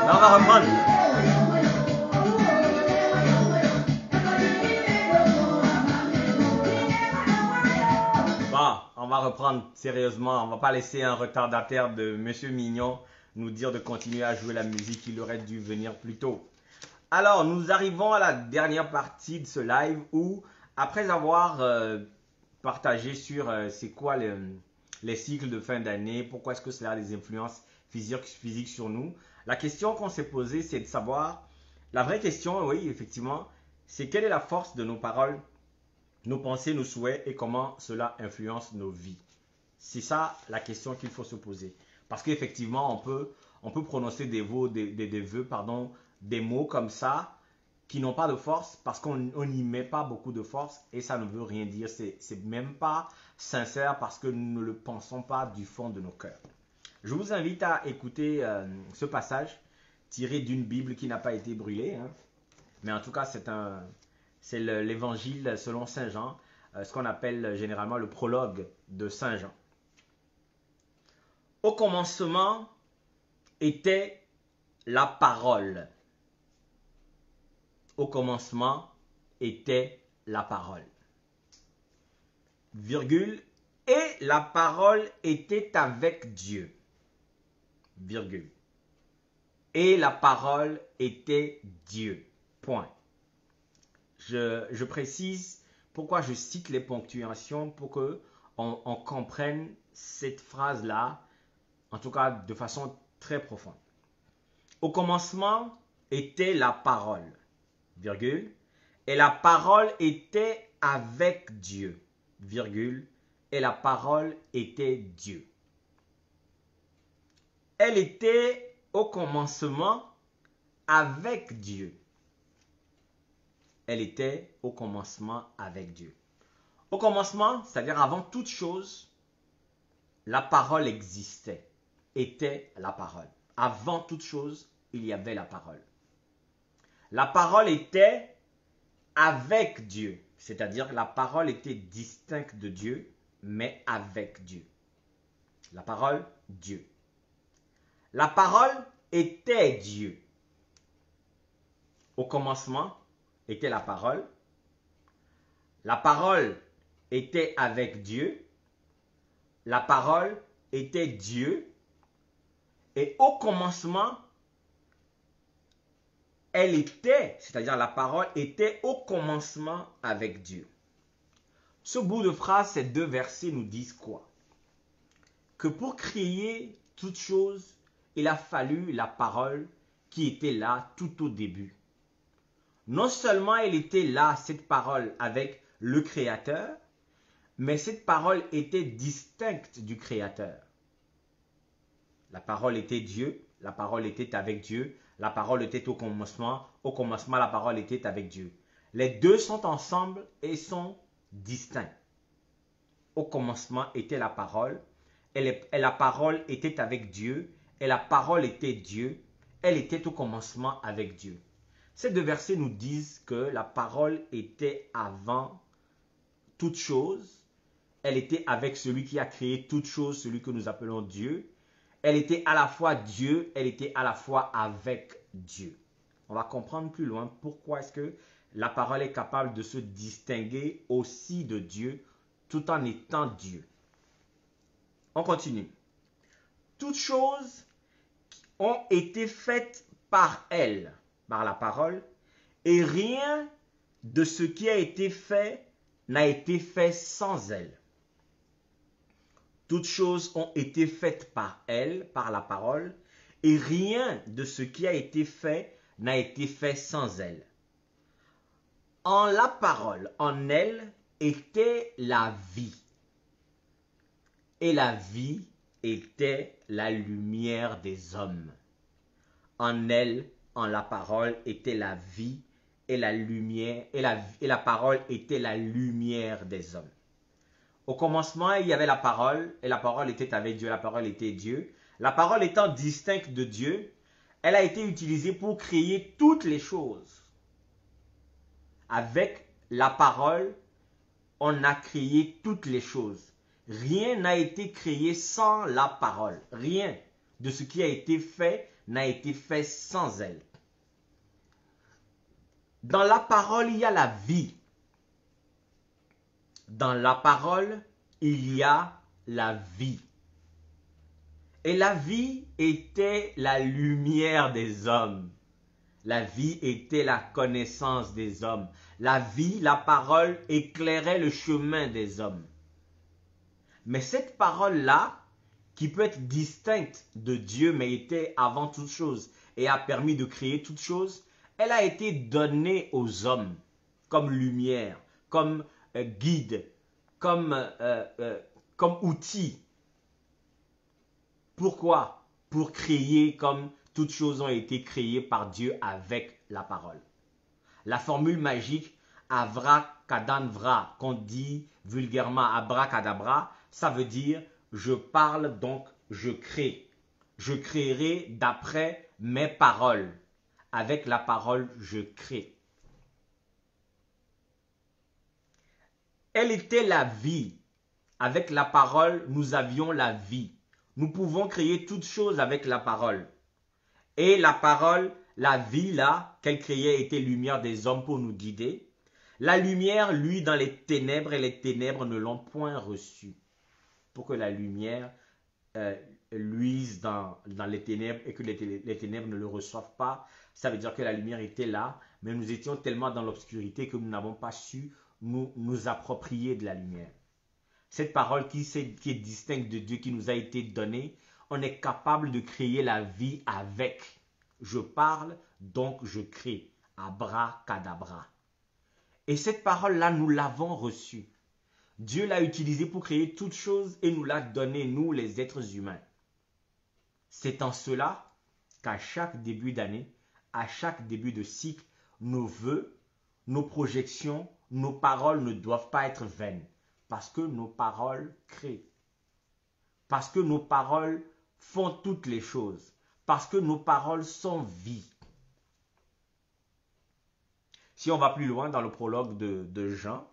On va reprendre. Bon, on va reprendre sérieusement. On va pas laisser un retardataire de Monsieur Mignon nous dire de continuer à jouer la musique. Il aurait dû venir plus tôt. Alors, nous arrivons à la dernière partie de ce live où, après avoir partagé sur c'est quoi les cycles de fin d'année, pourquoi est-ce que cela a des influences physiques sur nous, la question qu'on s'est posée, c'est de savoir, la vraie question, oui, effectivement, c'est quelle est la force de nos paroles nos pensées, nos souhaits et comment cela influence nos vies. C'est ça la question qu'il faut se poser. Parce qu'effectivement, on peut prononcer des vœux, des mots comme ça qui n'ont pas de force parce qu'on n'y met pas beaucoup de force et ça ne veut rien dire. C'est même pas sincère parce que nous ne le pensons pas du fond de nos cœurs. Je vous invite à écouter ce passage tiré d'une Bible qui n'a pas été brûlée. Hein. Mais en tout cas, c'est l'évangile selon Saint Jean, ce qu'on appelle généralement le prologue de Saint Jean. Au commencement était la parole. Au commencement était la parole. Virgule. Et la parole était avec Dieu. Virgule. Et la parole était Dieu. Point. Je précise pourquoi je cite les ponctuations pour que on comprenne cette phrase-là, en tout cas de façon très profonde. Au commencement était la parole, virgule, et la parole était avec Dieu, virgule, et la parole était Dieu. Elle était au commencement avec Dieu. Elle était au commencement avec Dieu. Au commencement, c'est-à-dire avant toute chose, la parole existait, était la parole. Avant toute chose, il y avait la parole. La parole était avec Dieu, c'est-à-dire la parole était distincte de Dieu, mais avec Dieu. La parole, Dieu. La parole était Dieu. Au commencement était la parole. La parole était avec Dieu. La parole était Dieu. Et au commencement, elle était, c'est-à-dire la parole était au commencement avec Dieu. Ce bout de phrase, ces deux versets nous disent quoi? Que pour créer toute chose, il a fallu la parole qui était là tout au début. Non seulement elle était là, cette parole, avec le Créateur, mais cette parole était distincte du Créateur. La parole était Dieu, la parole était avec Dieu, la parole était au commencement la parole était avec Dieu. Les deux sont ensemble et sont distincts. Au commencement était la parole, et la parole était avec Dieu, et la parole était Dieu, elle était au commencement avec Dieu. Ces deux versets nous disent que la parole était avant toute chose, elle était avec celui qui a créé toute chose, celui que nous appelons Dieu. Elle était à la fois Dieu, elle était à la fois avec Dieu. On va comprendre plus loin pourquoi est-ce que la parole est capable de se distinguer aussi de Dieu tout en étant Dieu. On continue. Toutes choses ont été faites par elle, par la parole, et rien de ce qui a été fait n'a été fait sans elle. Toutes choses ont été faites par elle, par la parole, et rien de ce qui a été fait n'a été fait sans elle. En la parole, en elle, était la vie. Et la vie était la lumière des hommes. En elle, en la parole, était la vie et la lumière, et la parole était la lumière des hommes. Au commencement, il y avait la parole, et la parole était avec Dieu, la parole était Dieu. La parole étant distincte de Dieu, elle a été utilisée pour créer toutes les choses. Avec la parole, on a créé toutes les choses. Rien n'a été créé sans la parole. Rien de ce qui a été fait n'a été fait sans elle. Dans la parole, il y a la vie. Dans la parole, il y a la vie. Et la vie était la lumière des hommes. La vie était la connaissance des hommes. La vie, la parole, éclairait le chemin des hommes. Mais cette parole-là, qui peut être distincte de Dieu, mais était avant toute chose et a permis de créer toute chose, elle a été donnée aux hommes comme lumière, comme guide, comme outil. Pourquoi? Pour créer comme toutes choses ont été créées par Dieu avec la parole. La formule magique avracadabra, qu'on dit vulgairement abracadabra, ça veut dire je parle donc je crée. Je créerai d'après mes paroles. Avec la parole, je crée. Elle était la vie. Avec la parole, nous avions la vie. Nous pouvons créer toutes choses avec la parole. Et la parole, la vie là, qu'elle créait était lumière des hommes pour nous guider. La lumière, lui, dans les ténèbres, et les ténèbres ne l'ont point reçue. Pour que la lumière luise dans les ténèbres et que les ténèbres ne le reçoivent pas, ça veut dire que la lumière était là, mais nous étions tellement dans l'obscurité que nous n'avons pas su nous approprier de la lumière. Cette parole qui est distincte de Dieu, qui nous a été donnée, on est capable de créer la vie avec. Je parle, donc je crée. Abracadabra. Et cette parole-là, nous l'avons reçue. Dieu l'a utilisée pour créer toutes choses et nous l'a donnée, nous, les êtres humains. C'est en cela qu'à chaque début d'année, à chaque début de cycle, nos vœux, nos projections, nos paroles ne doivent pas être vaines. Parce que nos paroles créent. Parce que nos paroles font toutes les choses. Parce que nos paroles sont vie. Si on va plus loin dans le prologue de Jean,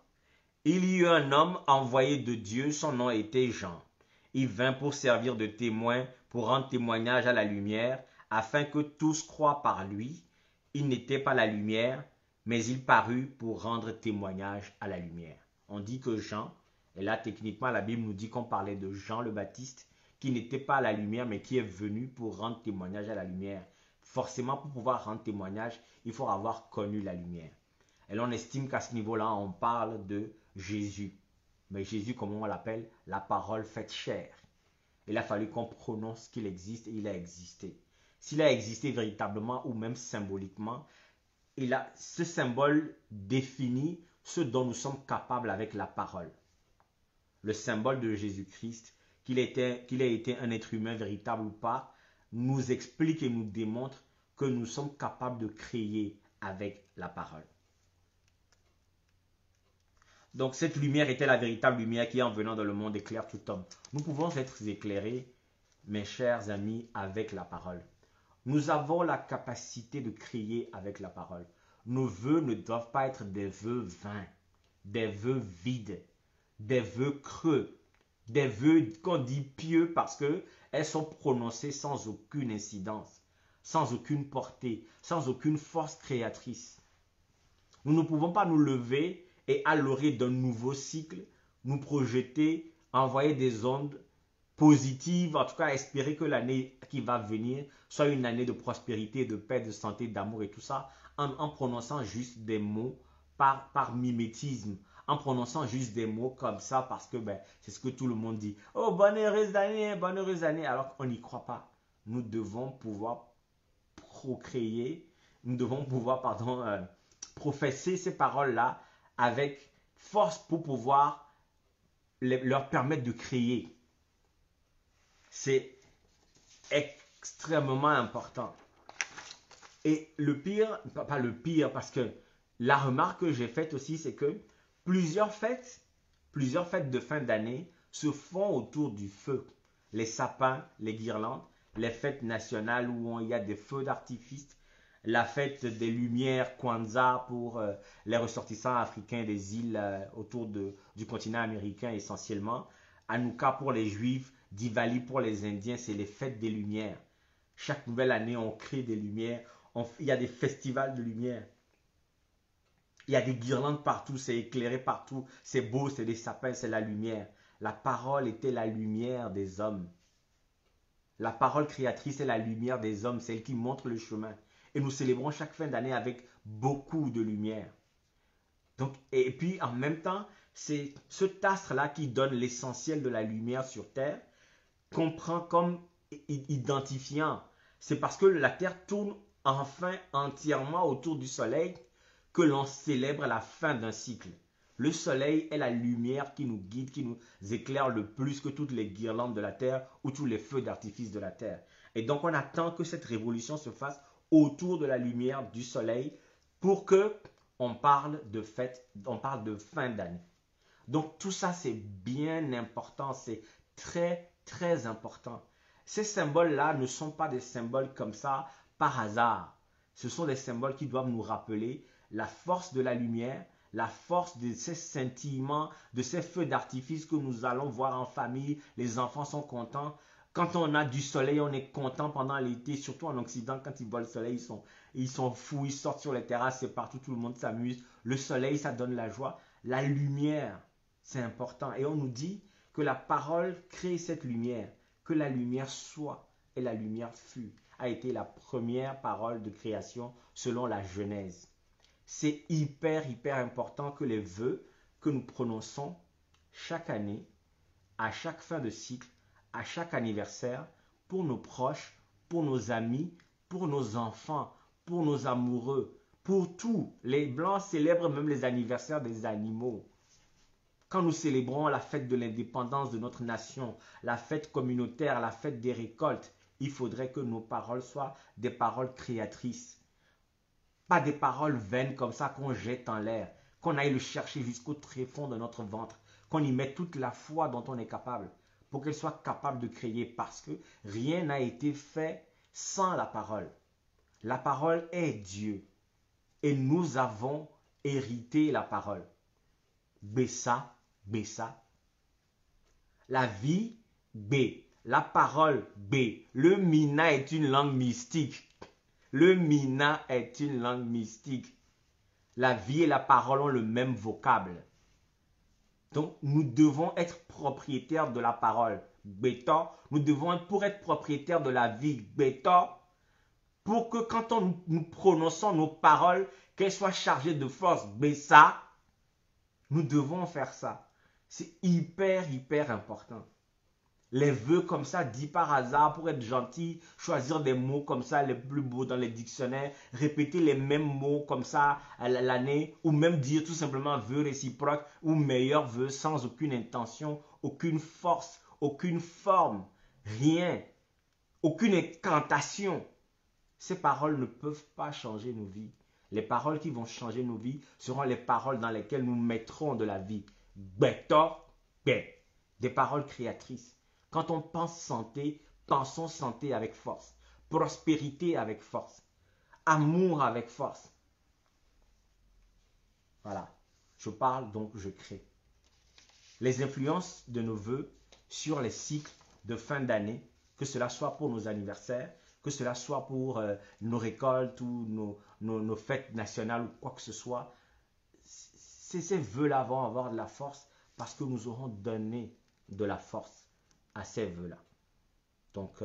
il y eut un homme envoyé de Dieu, son nom était Jean. Il vint pour servir de témoin, pour rendre témoignage à la lumière, afin que tous croient par lui. Il n'était pas la lumière, mais il parut pour rendre témoignage à la lumière. On dit que Jean, et là techniquement la Bible nous dit qu'on parlait de Jean le Baptiste, qui n'était pas la lumière, mais qui est venu pour rendre témoignage à la lumière. Forcément, pour pouvoir rendre témoignage, il faut avoir connu la lumière. Et l'on estime qu'à ce niveau-là, on parle de Jésus. Mais Jésus, comment on l'appelle? La parole faite chair. Il a fallu qu'on prononce qu'il existe et il a existé. S'il a existé véritablement ou même symboliquement, ce symbole définit ce dont nous sommes capables avec la parole. Le symbole de Jésus-Christ, qu'il ait été un être humain véritable ou pas, nous explique et nous démontre que nous sommes capables de créer avec la parole. Donc cette lumière était la véritable lumière qui, en venant dans le monde, éclaire tout homme. Nous pouvons être éclairés, mes chers amis, avec la parole. Nous avons la capacité de créer avec la parole. Nos vœux ne doivent pas être des vœux vains, des vœux vides, des vœux creux, des vœux qu'on dit pieux parce qu'elles sont prononcées sans aucune incidence, sans aucune portée, sans aucune force créatrice. Nous ne pouvons pas nous lever et à l'orée d'un nouveau cycle, nous projeter, envoyer des ondes positives, en tout cas espérer que l'année qui va venir soit une année de prospérité, de paix, de santé, d'amour et tout ça, en prononçant juste des mots par mimétisme, en prononçant juste des mots comme ça parce que c'est ce que tout le monde dit. Oh, bonne heureuse année, alors qu'on n'y croit pas. Nous devons pouvoir procréer, nous devons pouvoir, professer ces paroles-là avec force pour pouvoir leur permettre de créer. C'est extrêmement important. Et le pire, pas le pire, parce que la remarque que j'ai faite aussi, c'est que plusieurs fêtes de fin d'année se font autour du feu. Les sapins, les guirlandes, les fêtes nationales où il y a des feux d'artifice, la fête des Lumières, Kwanzaa pour les ressortissants africains des îles autour du continent américain essentiellement, Hanouka pour les Juifs, Diwali pour les Indiens, c'est les fêtes des Lumières. Chaque nouvelle année, on crée des lumières, il y a des festivals de lumière. Il y a des guirlandes partout, c'est éclairé partout, c'est beau, c'est des sapins, c'est la lumière. La parole était la lumière des hommes. La parole créatrice est la lumière des hommes, c'est elle qui montre le chemin. Et nous célébrons chaque fin d'année avec beaucoup de lumière. Donc, et puis en même temps, c'est cet astre-là qui donne l'essentiel de la lumière sur Terre, qu'on prend comme identifiant. C'est parce que la Terre tourne enfin entièrement autour du Soleil que l'on célèbre la fin d'un cycle. Le soleil est la lumière qui nous guide, qui nous éclaire le plus que toutes les guirlandes de la terre ou tous les feux d'artifice de la terre. Et donc on attend que cette révolution se fasse autour de la lumière du soleil pour que on parle de fête, on parle de fin d'année. Donc tout ça c'est bien important, c'est très très important. Ces symboles-là ne sont pas des symboles comme ça par hasard. Ce sont des symboles qui doivent nous rappeler la force de la lumière, la force de ces scintillements, de ces feux d'artifice que nous allons voir en famille. Les enfants sont contents. Quand on a du soleil, on est content pendant l'été, surtout en Occident, quand ils voient le soleil, ils sont fous, ils sortent sur les terrasses, c'est partout, tout le monde s'amuse. Le soleil, ça donne la joie. La lumière, c'est important. Et on nous dit que la parole crée cette lumière, que la lumière soit et la lumière fut, a été la première parole de création selon la Genèse. C'est hyper, hyper important que les vœux que nous prononçons chaque année, à chaque fin de cycle, à chaque anniversaire, pour nos proches, pour nos amis, pour nos enfants, pour nos amoureux, pour tous. Les Blancs célèbrent même les anniversaires des animaux. Quand nous célébrons la fête de l'indépendance de notre nation, la fête communautaire, la fête des récoltes, il faudrait que nos paroles soient des paroles créatrices. Pas des paroles vaines comme ça qu'on jette en l'air, qu'on aille le chercher jusqu'au tréfonds de notre ventre, qu'on y mette toute la foi dont on est capable, pour qu'elle soit capable de créer, parce que rien n'a été fait sans la parole. La parole est Dieu, et nous avons hérité la parole. Bessa, Bessa. La vie, B. La parole, B. Le Mina est une langue mystique. Le Mina est une langue mystique. La vie et la parole ont le même vocable. Donc, nous devons être propriétaires de la parole. Bêta, nous devons, pour être propriétaires de la vie, bêta, pour que quand nous prononçons nos paroles, qu'elles soient chargées de force, bêta, nous devons faire ça. C'est hyper, hyper important. Les vœux comme ça, dits par hasard, pour être gentil, choisir des mots comme ça, les plus beaux dans les dictionnaires, répéter les mêmes mots comme ça à l'année, ou même dire tout simplement vœux réciproques ou meilleurs vœux sans aucune intention, aucune force, aucune forme, rien, aucune incantation. Ces paroles ne peuvent pas changer nos vies. Les paroles qui vont changer nos vies seront les paroles dans lesquelles nous mettrons de la vie. Beto, des paroles créatrices. Quand on pense santé, pensons santé avec force. Prospérité avec force. Amour avec force. Voilà. Je parle donc je crée. Les influences de nos vœux sur les cycles de fin d'année, que cela soit pour nos anniversaires, que cela soit pour nos récoltes ou nos fêtes nationales ou quoi que ce soit, ces vœux-là vont avoir de la force parce que nous aurons donné de la force à ces vœux-là. Donc,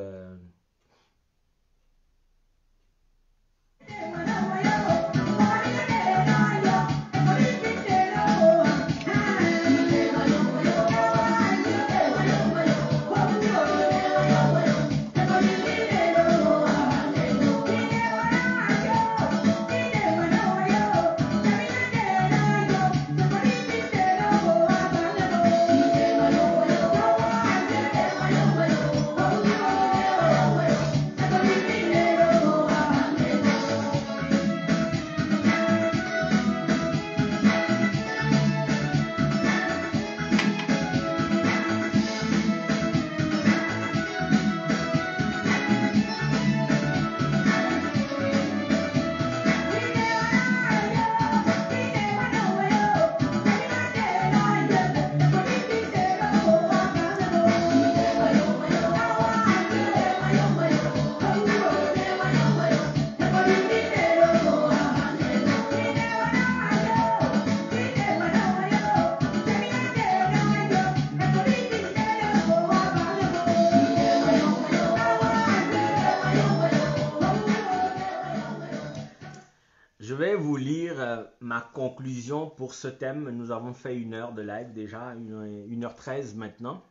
je vais vous lire ma conclusion pour ce thème. Nous avons fait 1 heure de live déjà, 1h13 maintenant.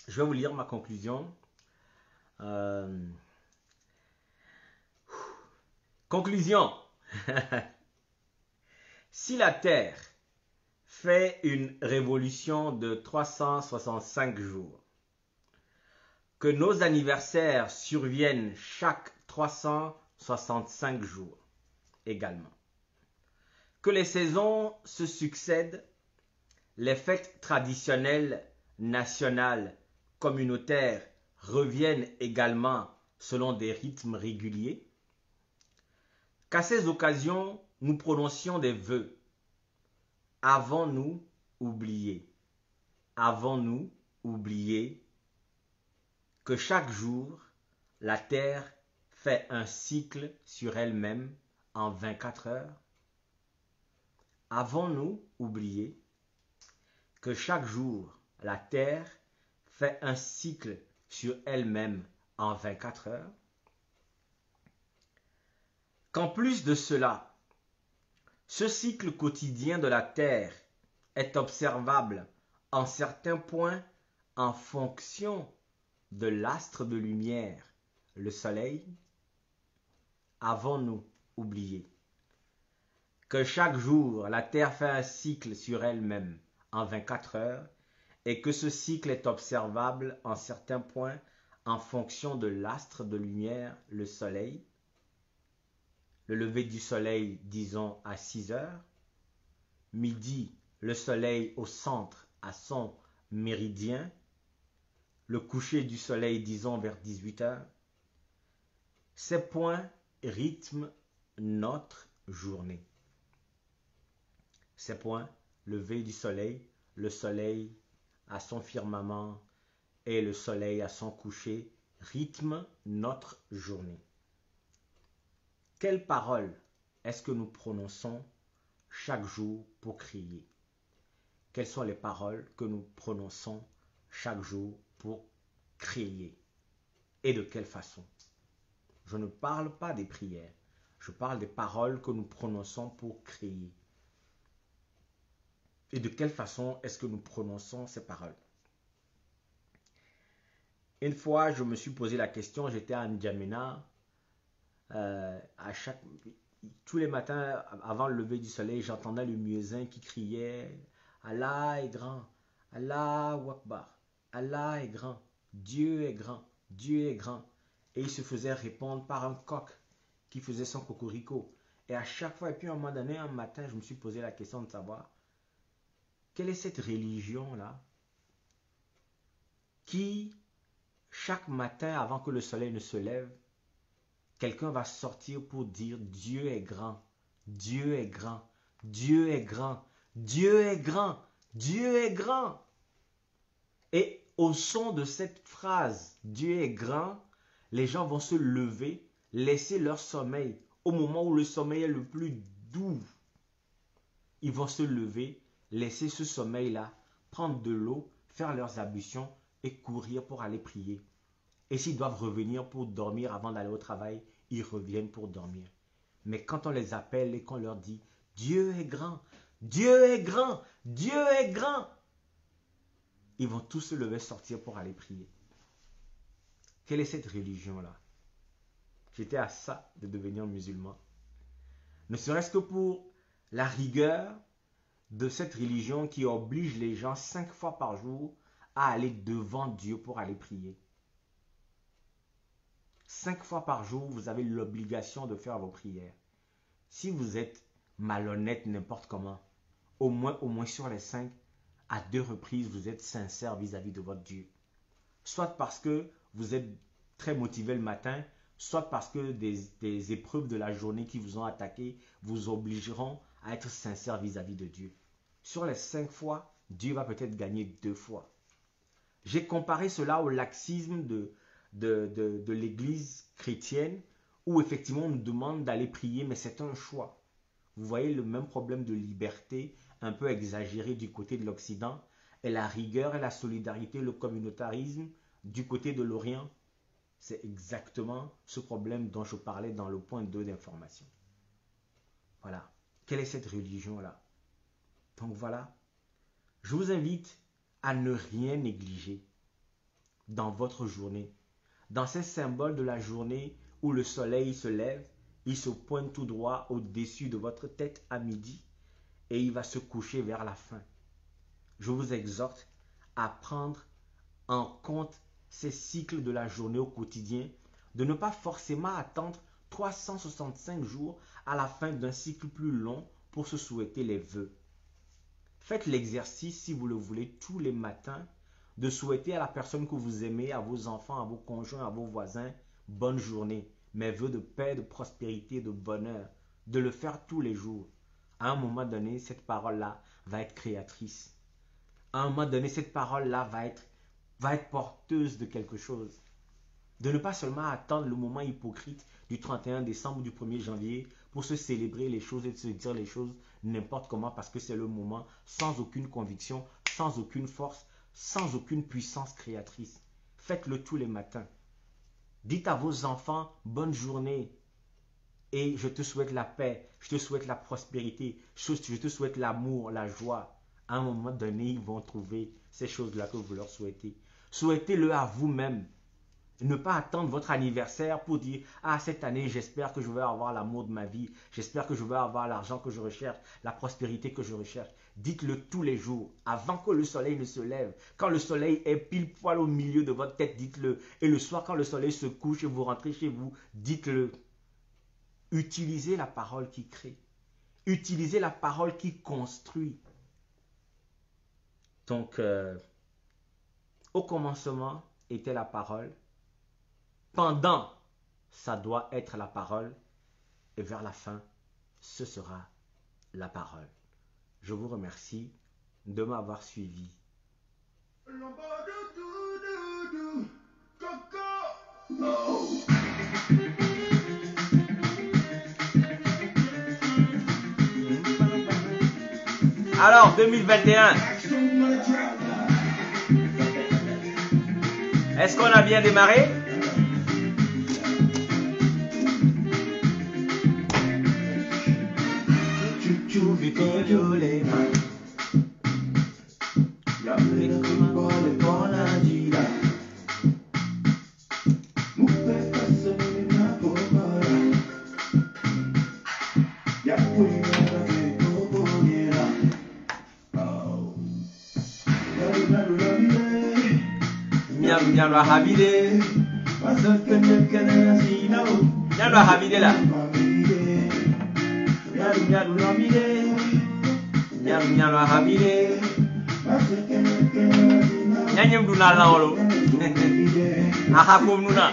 Je vais vous lire ma conclusion. Conclusion. Si la terre fait une révolution de 365 jours. Que nos anniversaires surviennent chaque 365 jours également. Que les saisons se succèdent, les fêtes traditionnelles, nationales, communautaires reviennent également selon des rythmes réguliers. Qu'à ces occasions, nous prononcions des vœux. Avons-nous oublié? Avons-nous oublié que chaque jour, la Terre fait un cycle sur elle-même en 24 heures? Avons-nous oublié que chaque jour, la Terre fait un cycle sur elle-même en 24 heures? Qu'en plus de cela, ce cycle quotidien de la Terre est observable en certains points en fonction de l'astre de lumière, le Soleil? Avons-nous oublié que chaque jour, la Terre fait un cycle sur elle-même en 24 heures et que ce cycle est observable en certains points en fonction de l'astre de lumière, le Soleil? Le lever du Soleil, disons, à 6 heures. Midi, le Soleil au centre à son méridien. Le coucher du Soleil, disons, vers 18 heures. Ces points rythment notre journée. Ces points, lever du Soleil, le Soleil à son firmament et le Soleil à son coucher, rythment notre journée. Quelles paroles est-ce que nous prononçons chaque jour pour crier? Quelles sont les paroles que nous prononçons chaque jour pour crier? Et de quelle façon? Je ne parle pas des prières. Je parle des paroles que nous prononçons pour crier. Et de quelle façon est-ce que nous prononçons ces paroles? Une fois, je me suis posé la question, j'étais à N'Djamena. Tous les matins, avant le lever du soleil, j'entendais le muezzin qui criait « Allah est grand, Allah Akbar, Allah est grand, Dieu est grand, Dieu est grand ». Et il se faisait répondre par un coq qui faisait son cocorico. Et à chaque fois, et puis à un moment donné, un matin, je me suis posé la question de savoir quelle est cette religion-là qui, chaque matin avant que le soleil ne se lève, quelqu'un va sortir pour dire Dieu est grand, Dieu est grand, Dieu est grand, Dieu est grand, Dieu est grand. Et au son de cette phrase, Dieu est grand, les gens vont se lever, laisser leur sommeil. Au moment où le sommeil est le plus doux, ils vont se lever, laisser ce sommeil-là, prendre de l'eau, faire leurs ablutions et courir pour aller prier. Et s'ils doivent revenir pour dormir avant d'aller au travail, ils reviennent pour dormir. Mais quand on les appelle et qu'on leur dit « Dieu est grand, Dieu est grand, Dieu est grand », ils vont tous se lever, sortir pour aller prier. Quelle est cette religion-là? J'étais à ça de devenir musulman. Ne serait-ce que pour la rigueur de cette religion qui oblige les gens 5 fois par jour à aller devant Dieu pour aller prier. 5 fois par jour, vous avez l'obligation de faire vos prières. Si vous êtes malhonnête n'importe comment, au moins sur les 5, à 2 reprises, vous êtes sincère vis-à-vis de votre Dieu. Soit parce que vous êtes très motivé le matin, soit parce que des épreuves de la journée qui vous ont attaqué vous obligeront à être sincère vis-à-vis de Dieu. Sur les 5 fois, Dieu va peut-être gagner 2 fois. J'ai comparé cela au laxisme de l'église chrétienne où effectivement on nous demande d'aller prier, mais c'est un choix. Vous voyez le même problème de liberté un peu exagéré du côté de l'Occident et la rigueur et la solidarité, le communautarisme du côté de l'Orient. C'est exactement ce problème dont je parlais dans le point 2 d'information. Voilà. Quelle est cette religion-là? Donc voilà. Je vous invite à ne rien négliger dans votre journée. Dans ces symboles de la journée où le soleil se lève, il se pointe tout droit au-dessus de votre tête à midi et il va se coucher vers la fin. Je vous exhorte à prendre en compte ces cycles de la journée au quotidien, de ne pas forcément attendre 365 jours à la fin d'un cycle plus long pour se souhaiter les vœux. Faites l'exercice, si vous le voulez, tous les matins, de souhaiter à la personne que vous aimez, à vos enfants, à vos conjoints, à vos voisins, bonne journée, mes vœux de paix, de prospérité, de bonheur, de le faire tous les jours. À un moment donné, cette parole-là va être créatrice. À un moment donné, cette parole-là va être porteuse de quelque chose. De ne pas seulement attendre le moment hypocrite du 31 décembre ou du 1er janvier pour se célébrer les choses et de se dire les choses n'importe comment parce que c'est le moment, sans aucune conviction, sans aucune force, sans aucune puissance créatrice. Faites-le tous les matins. Dites à vos enfants bonne journée et je te souhaite la paix, je te souhaite la prospérité, je te souhaite l'amour, la joie. À un moment donné, ils vont trouver ces choses-là que vous leur souhaitez. Souhaitez-le à vous-même. Ne pas attendre votre anniversaire pour dire « Ah, cette année, j'espère que je vais avoir l'amour de ma vie. J'espère que je vais avoir l'argent que je recherche, la prospérité que je recherche. » Dites-le tous les jours, avant que le soleil ne se lève. Quand le soleil est pile poil au milieu de votre tête, dites-le. Et le soir, quand le soleil se couche et vous rentrez chez vous, dites-le. Utilisez la parole qui crée. Utilisez la parole qui construit. Donc, au commencement était la parole. Pendant, ça doit être la parole. Et vers la fin, ce sera la parole. Je vous remercie de m'avoir suivi. Alors, 2021. Est-ce qu'on a bien démarré? Nyalo habide nyalo habide la nyalo habide nyanyem duna lawlo aha komnuna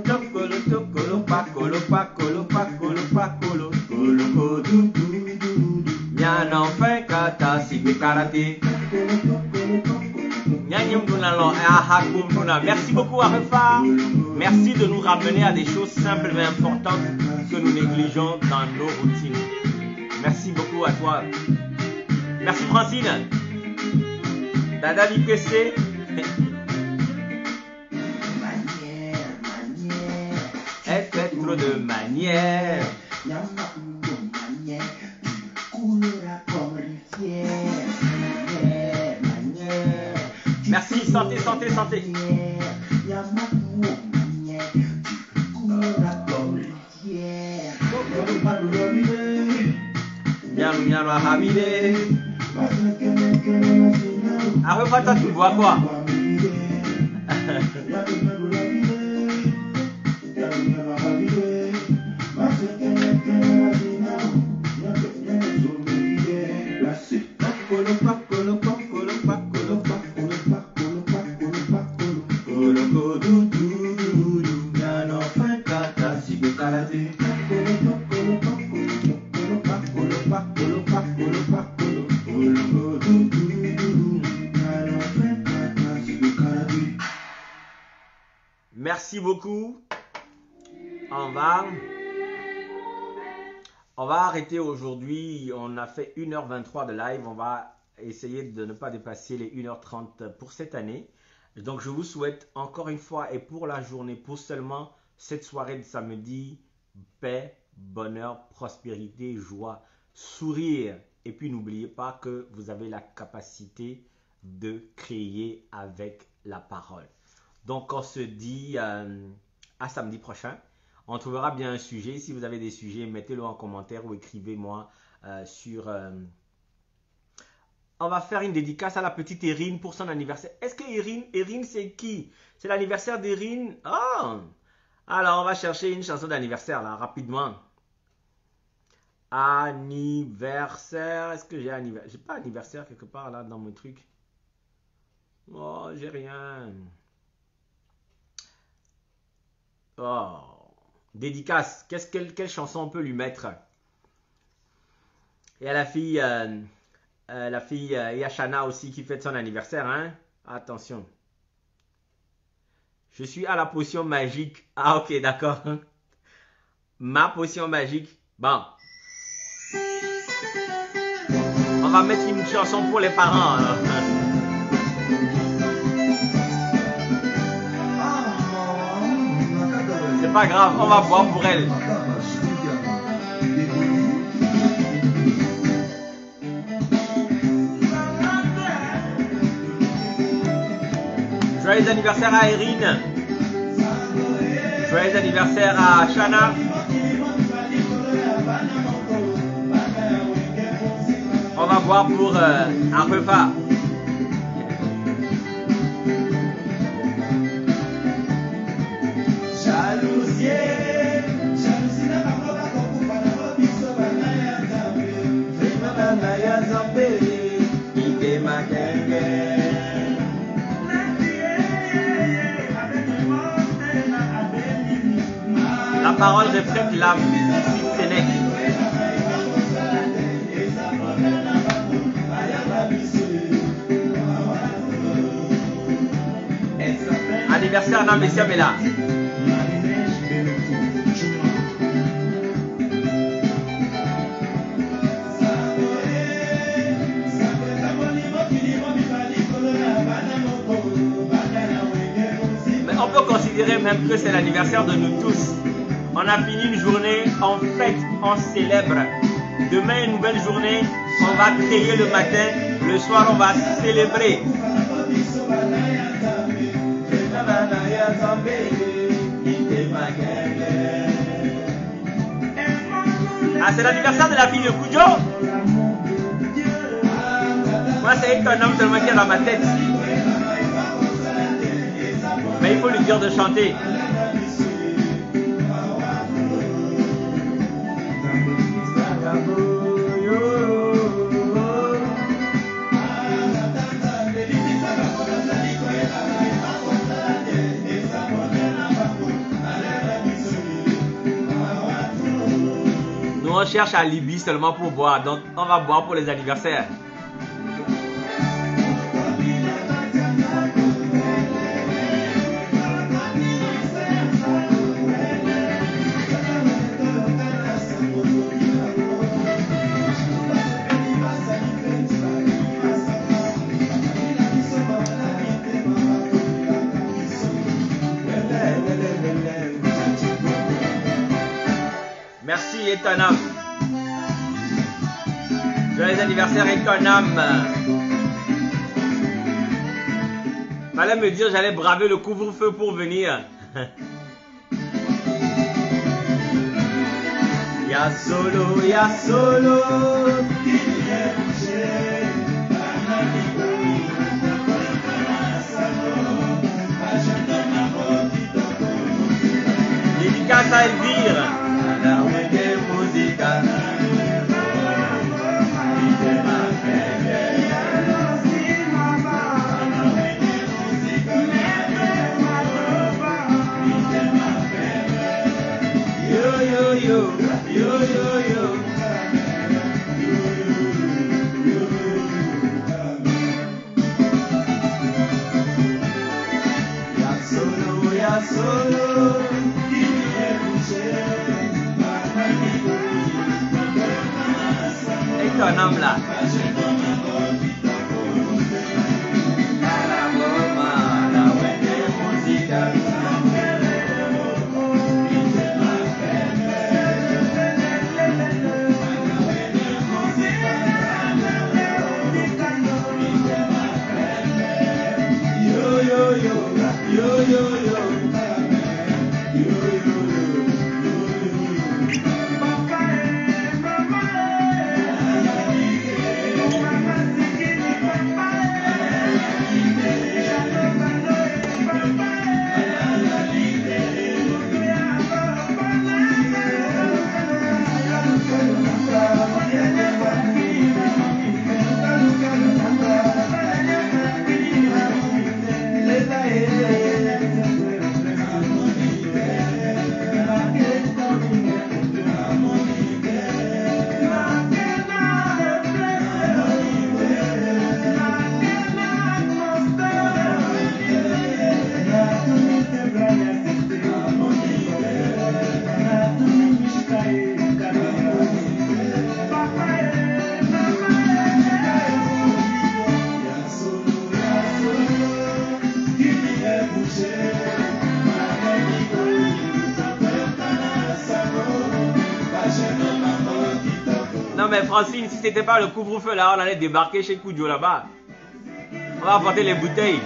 tokolo tokolo pakolo pakolo pakolo pakolo kolo dudu nyano fe kata sibe karate. Merci beaucoup à Refa. Merci de nous ramener à des choses simples mais importantes que nous négligeons dans nos routines. Merci beaucoup à toi. Merci Francine. Dada Bikese. Elle fait trop de manières. Merci, santé, santé, santé. Nyalo habide. Après toi tu vois quoi? Merci beaucoup. On va arrêter aujourd'hui. On a fait 1h23 de live. On va essayer de ne pas dépasser les 1h30 pour cette année. Donc je vous souhaite encore une fois et pour la journée, pour seulement cette soirée de samedi, paix, bonheur, prospérité, joie, sourire. Et puis n'oubliez pas que vous avez la capacité de créer avec la parole. Donc on se dit à samedi prochain. On trouvera bien un sujet. Si vous avez des sujets, mettez-le en commentaire ou écrivez-moi sur... On va faire une dédicace à la petite Erin pour son anniversaire. Est-ce que Erin c'est qui? C'est l'anniversaire d'Erin? Oh! Alors, on va chercher une chanson d'anniversaire là, rapidement. Anniversaire. Est-ce que j'ai anniversaire? J'ai pas anniversaire quelque part là dans mon truc. Oh, j'ai rien. Oh. Dédicace. Quelle chanson on peut lui mettre? Et à la fille, Yashana aussi qui fête son anniversaire, hein? Attention. Je suis à la potion magique. Ah, ok, d'accord. Ma potion magique. Bon. On va mettre une chanson pour les parents, alors. C'est pas grave, on va boire pour elle. Joyeux anniversaire à Erin. Joyeux anniversaire à Shana. On va boire pour un repas. La parole reflète l'âme du Sénèque. Anniversaire Namesia Bella. Mais on peut considérer même que c'est l'anniversaire de nous tous. On a fini une journée, on fête, on célèbre. Demain, une nouvelle journée, on va créer le matin. Le soir, on va célébrer. Ah, c'est l'anniversaire de la fille de Kujo. Moi, c'est un homme seulement qui est dans ma tête. Mais il faut lui dire de chanter. Nous, on cherche à Libye seulement pour boire. Donc, on va boire pour les anniversaires. Merci Etonam. Joyeux anniversaire Etonam. Fallait me dire j'allais braver le couvre-feu pour venir. Ya solo, ya solo. Dédicace à Elvire. Et ton homme là. Non mais Francine, si c'était pas le couvre-feu là, on allait débarquer chez Koudio là-bas. On va apporter les bouteilles.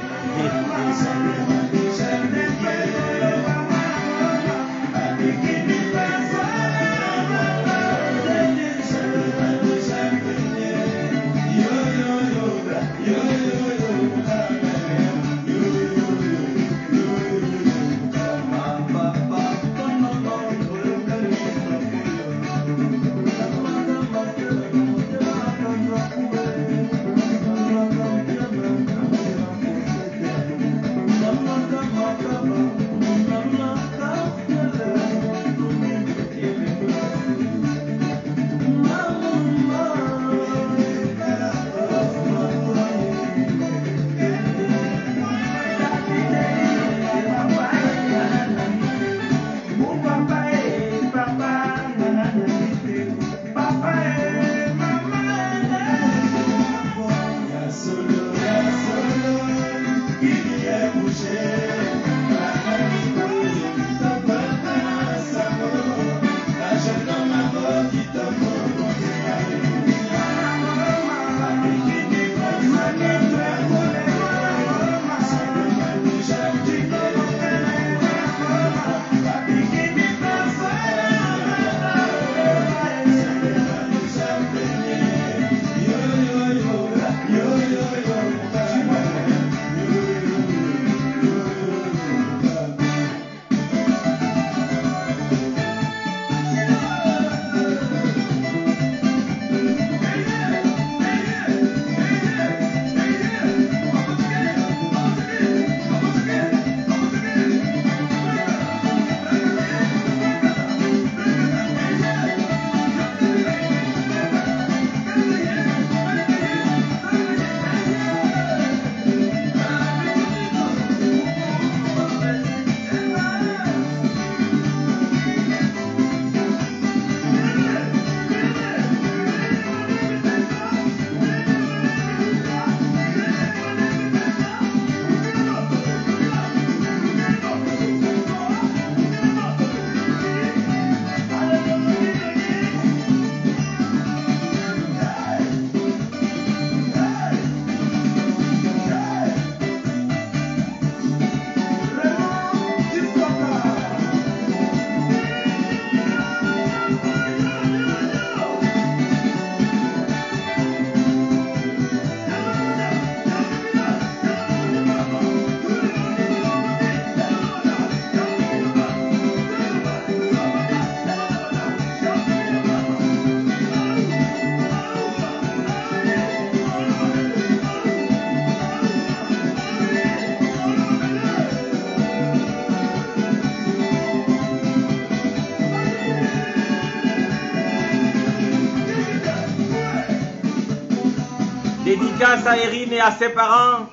Dédicace à Erin et à ses parents.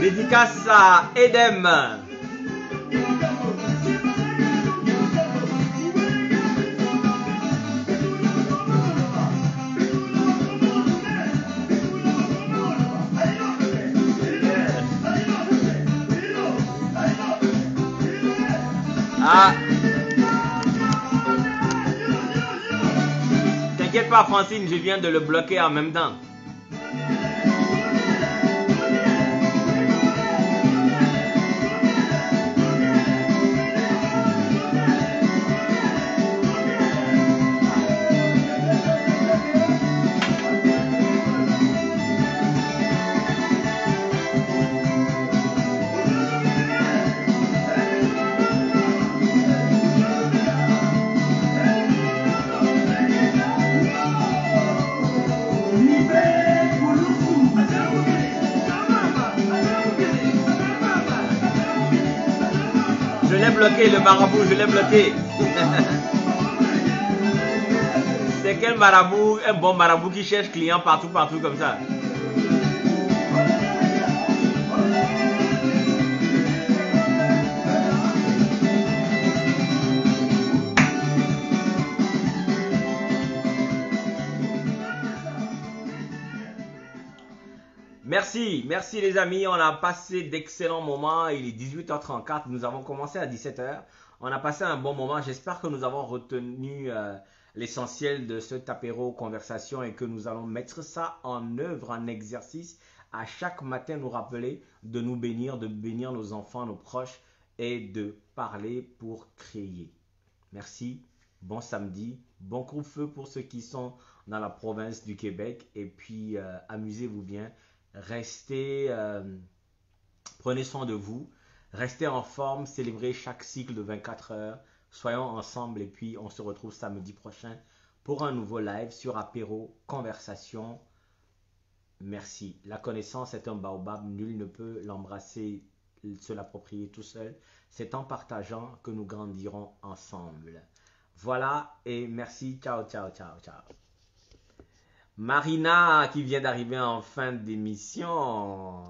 Dédicace à Edem. Ah. T'inquiète pas Francine, je viens de le bloquer en même temps. Je l'ai bloqué, le marabout, je l'ai bloqué. C'est quel marabout? Un bon marabout qui cherche client partout comme ça. Merci les amis, on a passé d'excellents moments, il est 18h34, nous avons commencé à 17h. On a passé un bon moment. J'espère que nous avons retenu l'essentiel de cet apéro conversation et que nous allons mettre ça en œuvre, en exercice. À chaque matin, nous rappeler de nous bénir, de bénir nos enfants, nos proches et de parler pour créer. Merci. Bon samedi. Bon coup-feu pour ceux qui sont dans la province du Québec. Et puis, amusez-vous bien. Restez, prenez soin de vous. Restez en forme. Célébrez chaque cycle de 24 heures. Soyons ensemble. Et puis, on se retrouve samedi prochain pour un nouveau live sur Apéro Conversation. Merci. La connaissance est un baobab. Nul ne peut l'embrasser, se l'approprier tout seul. C'est en partageant que nous grandirons ensemble. Voilà et merci. Ciao, ciao, ciao, ciao. Marina qui vient d'arriver en fin d'émission.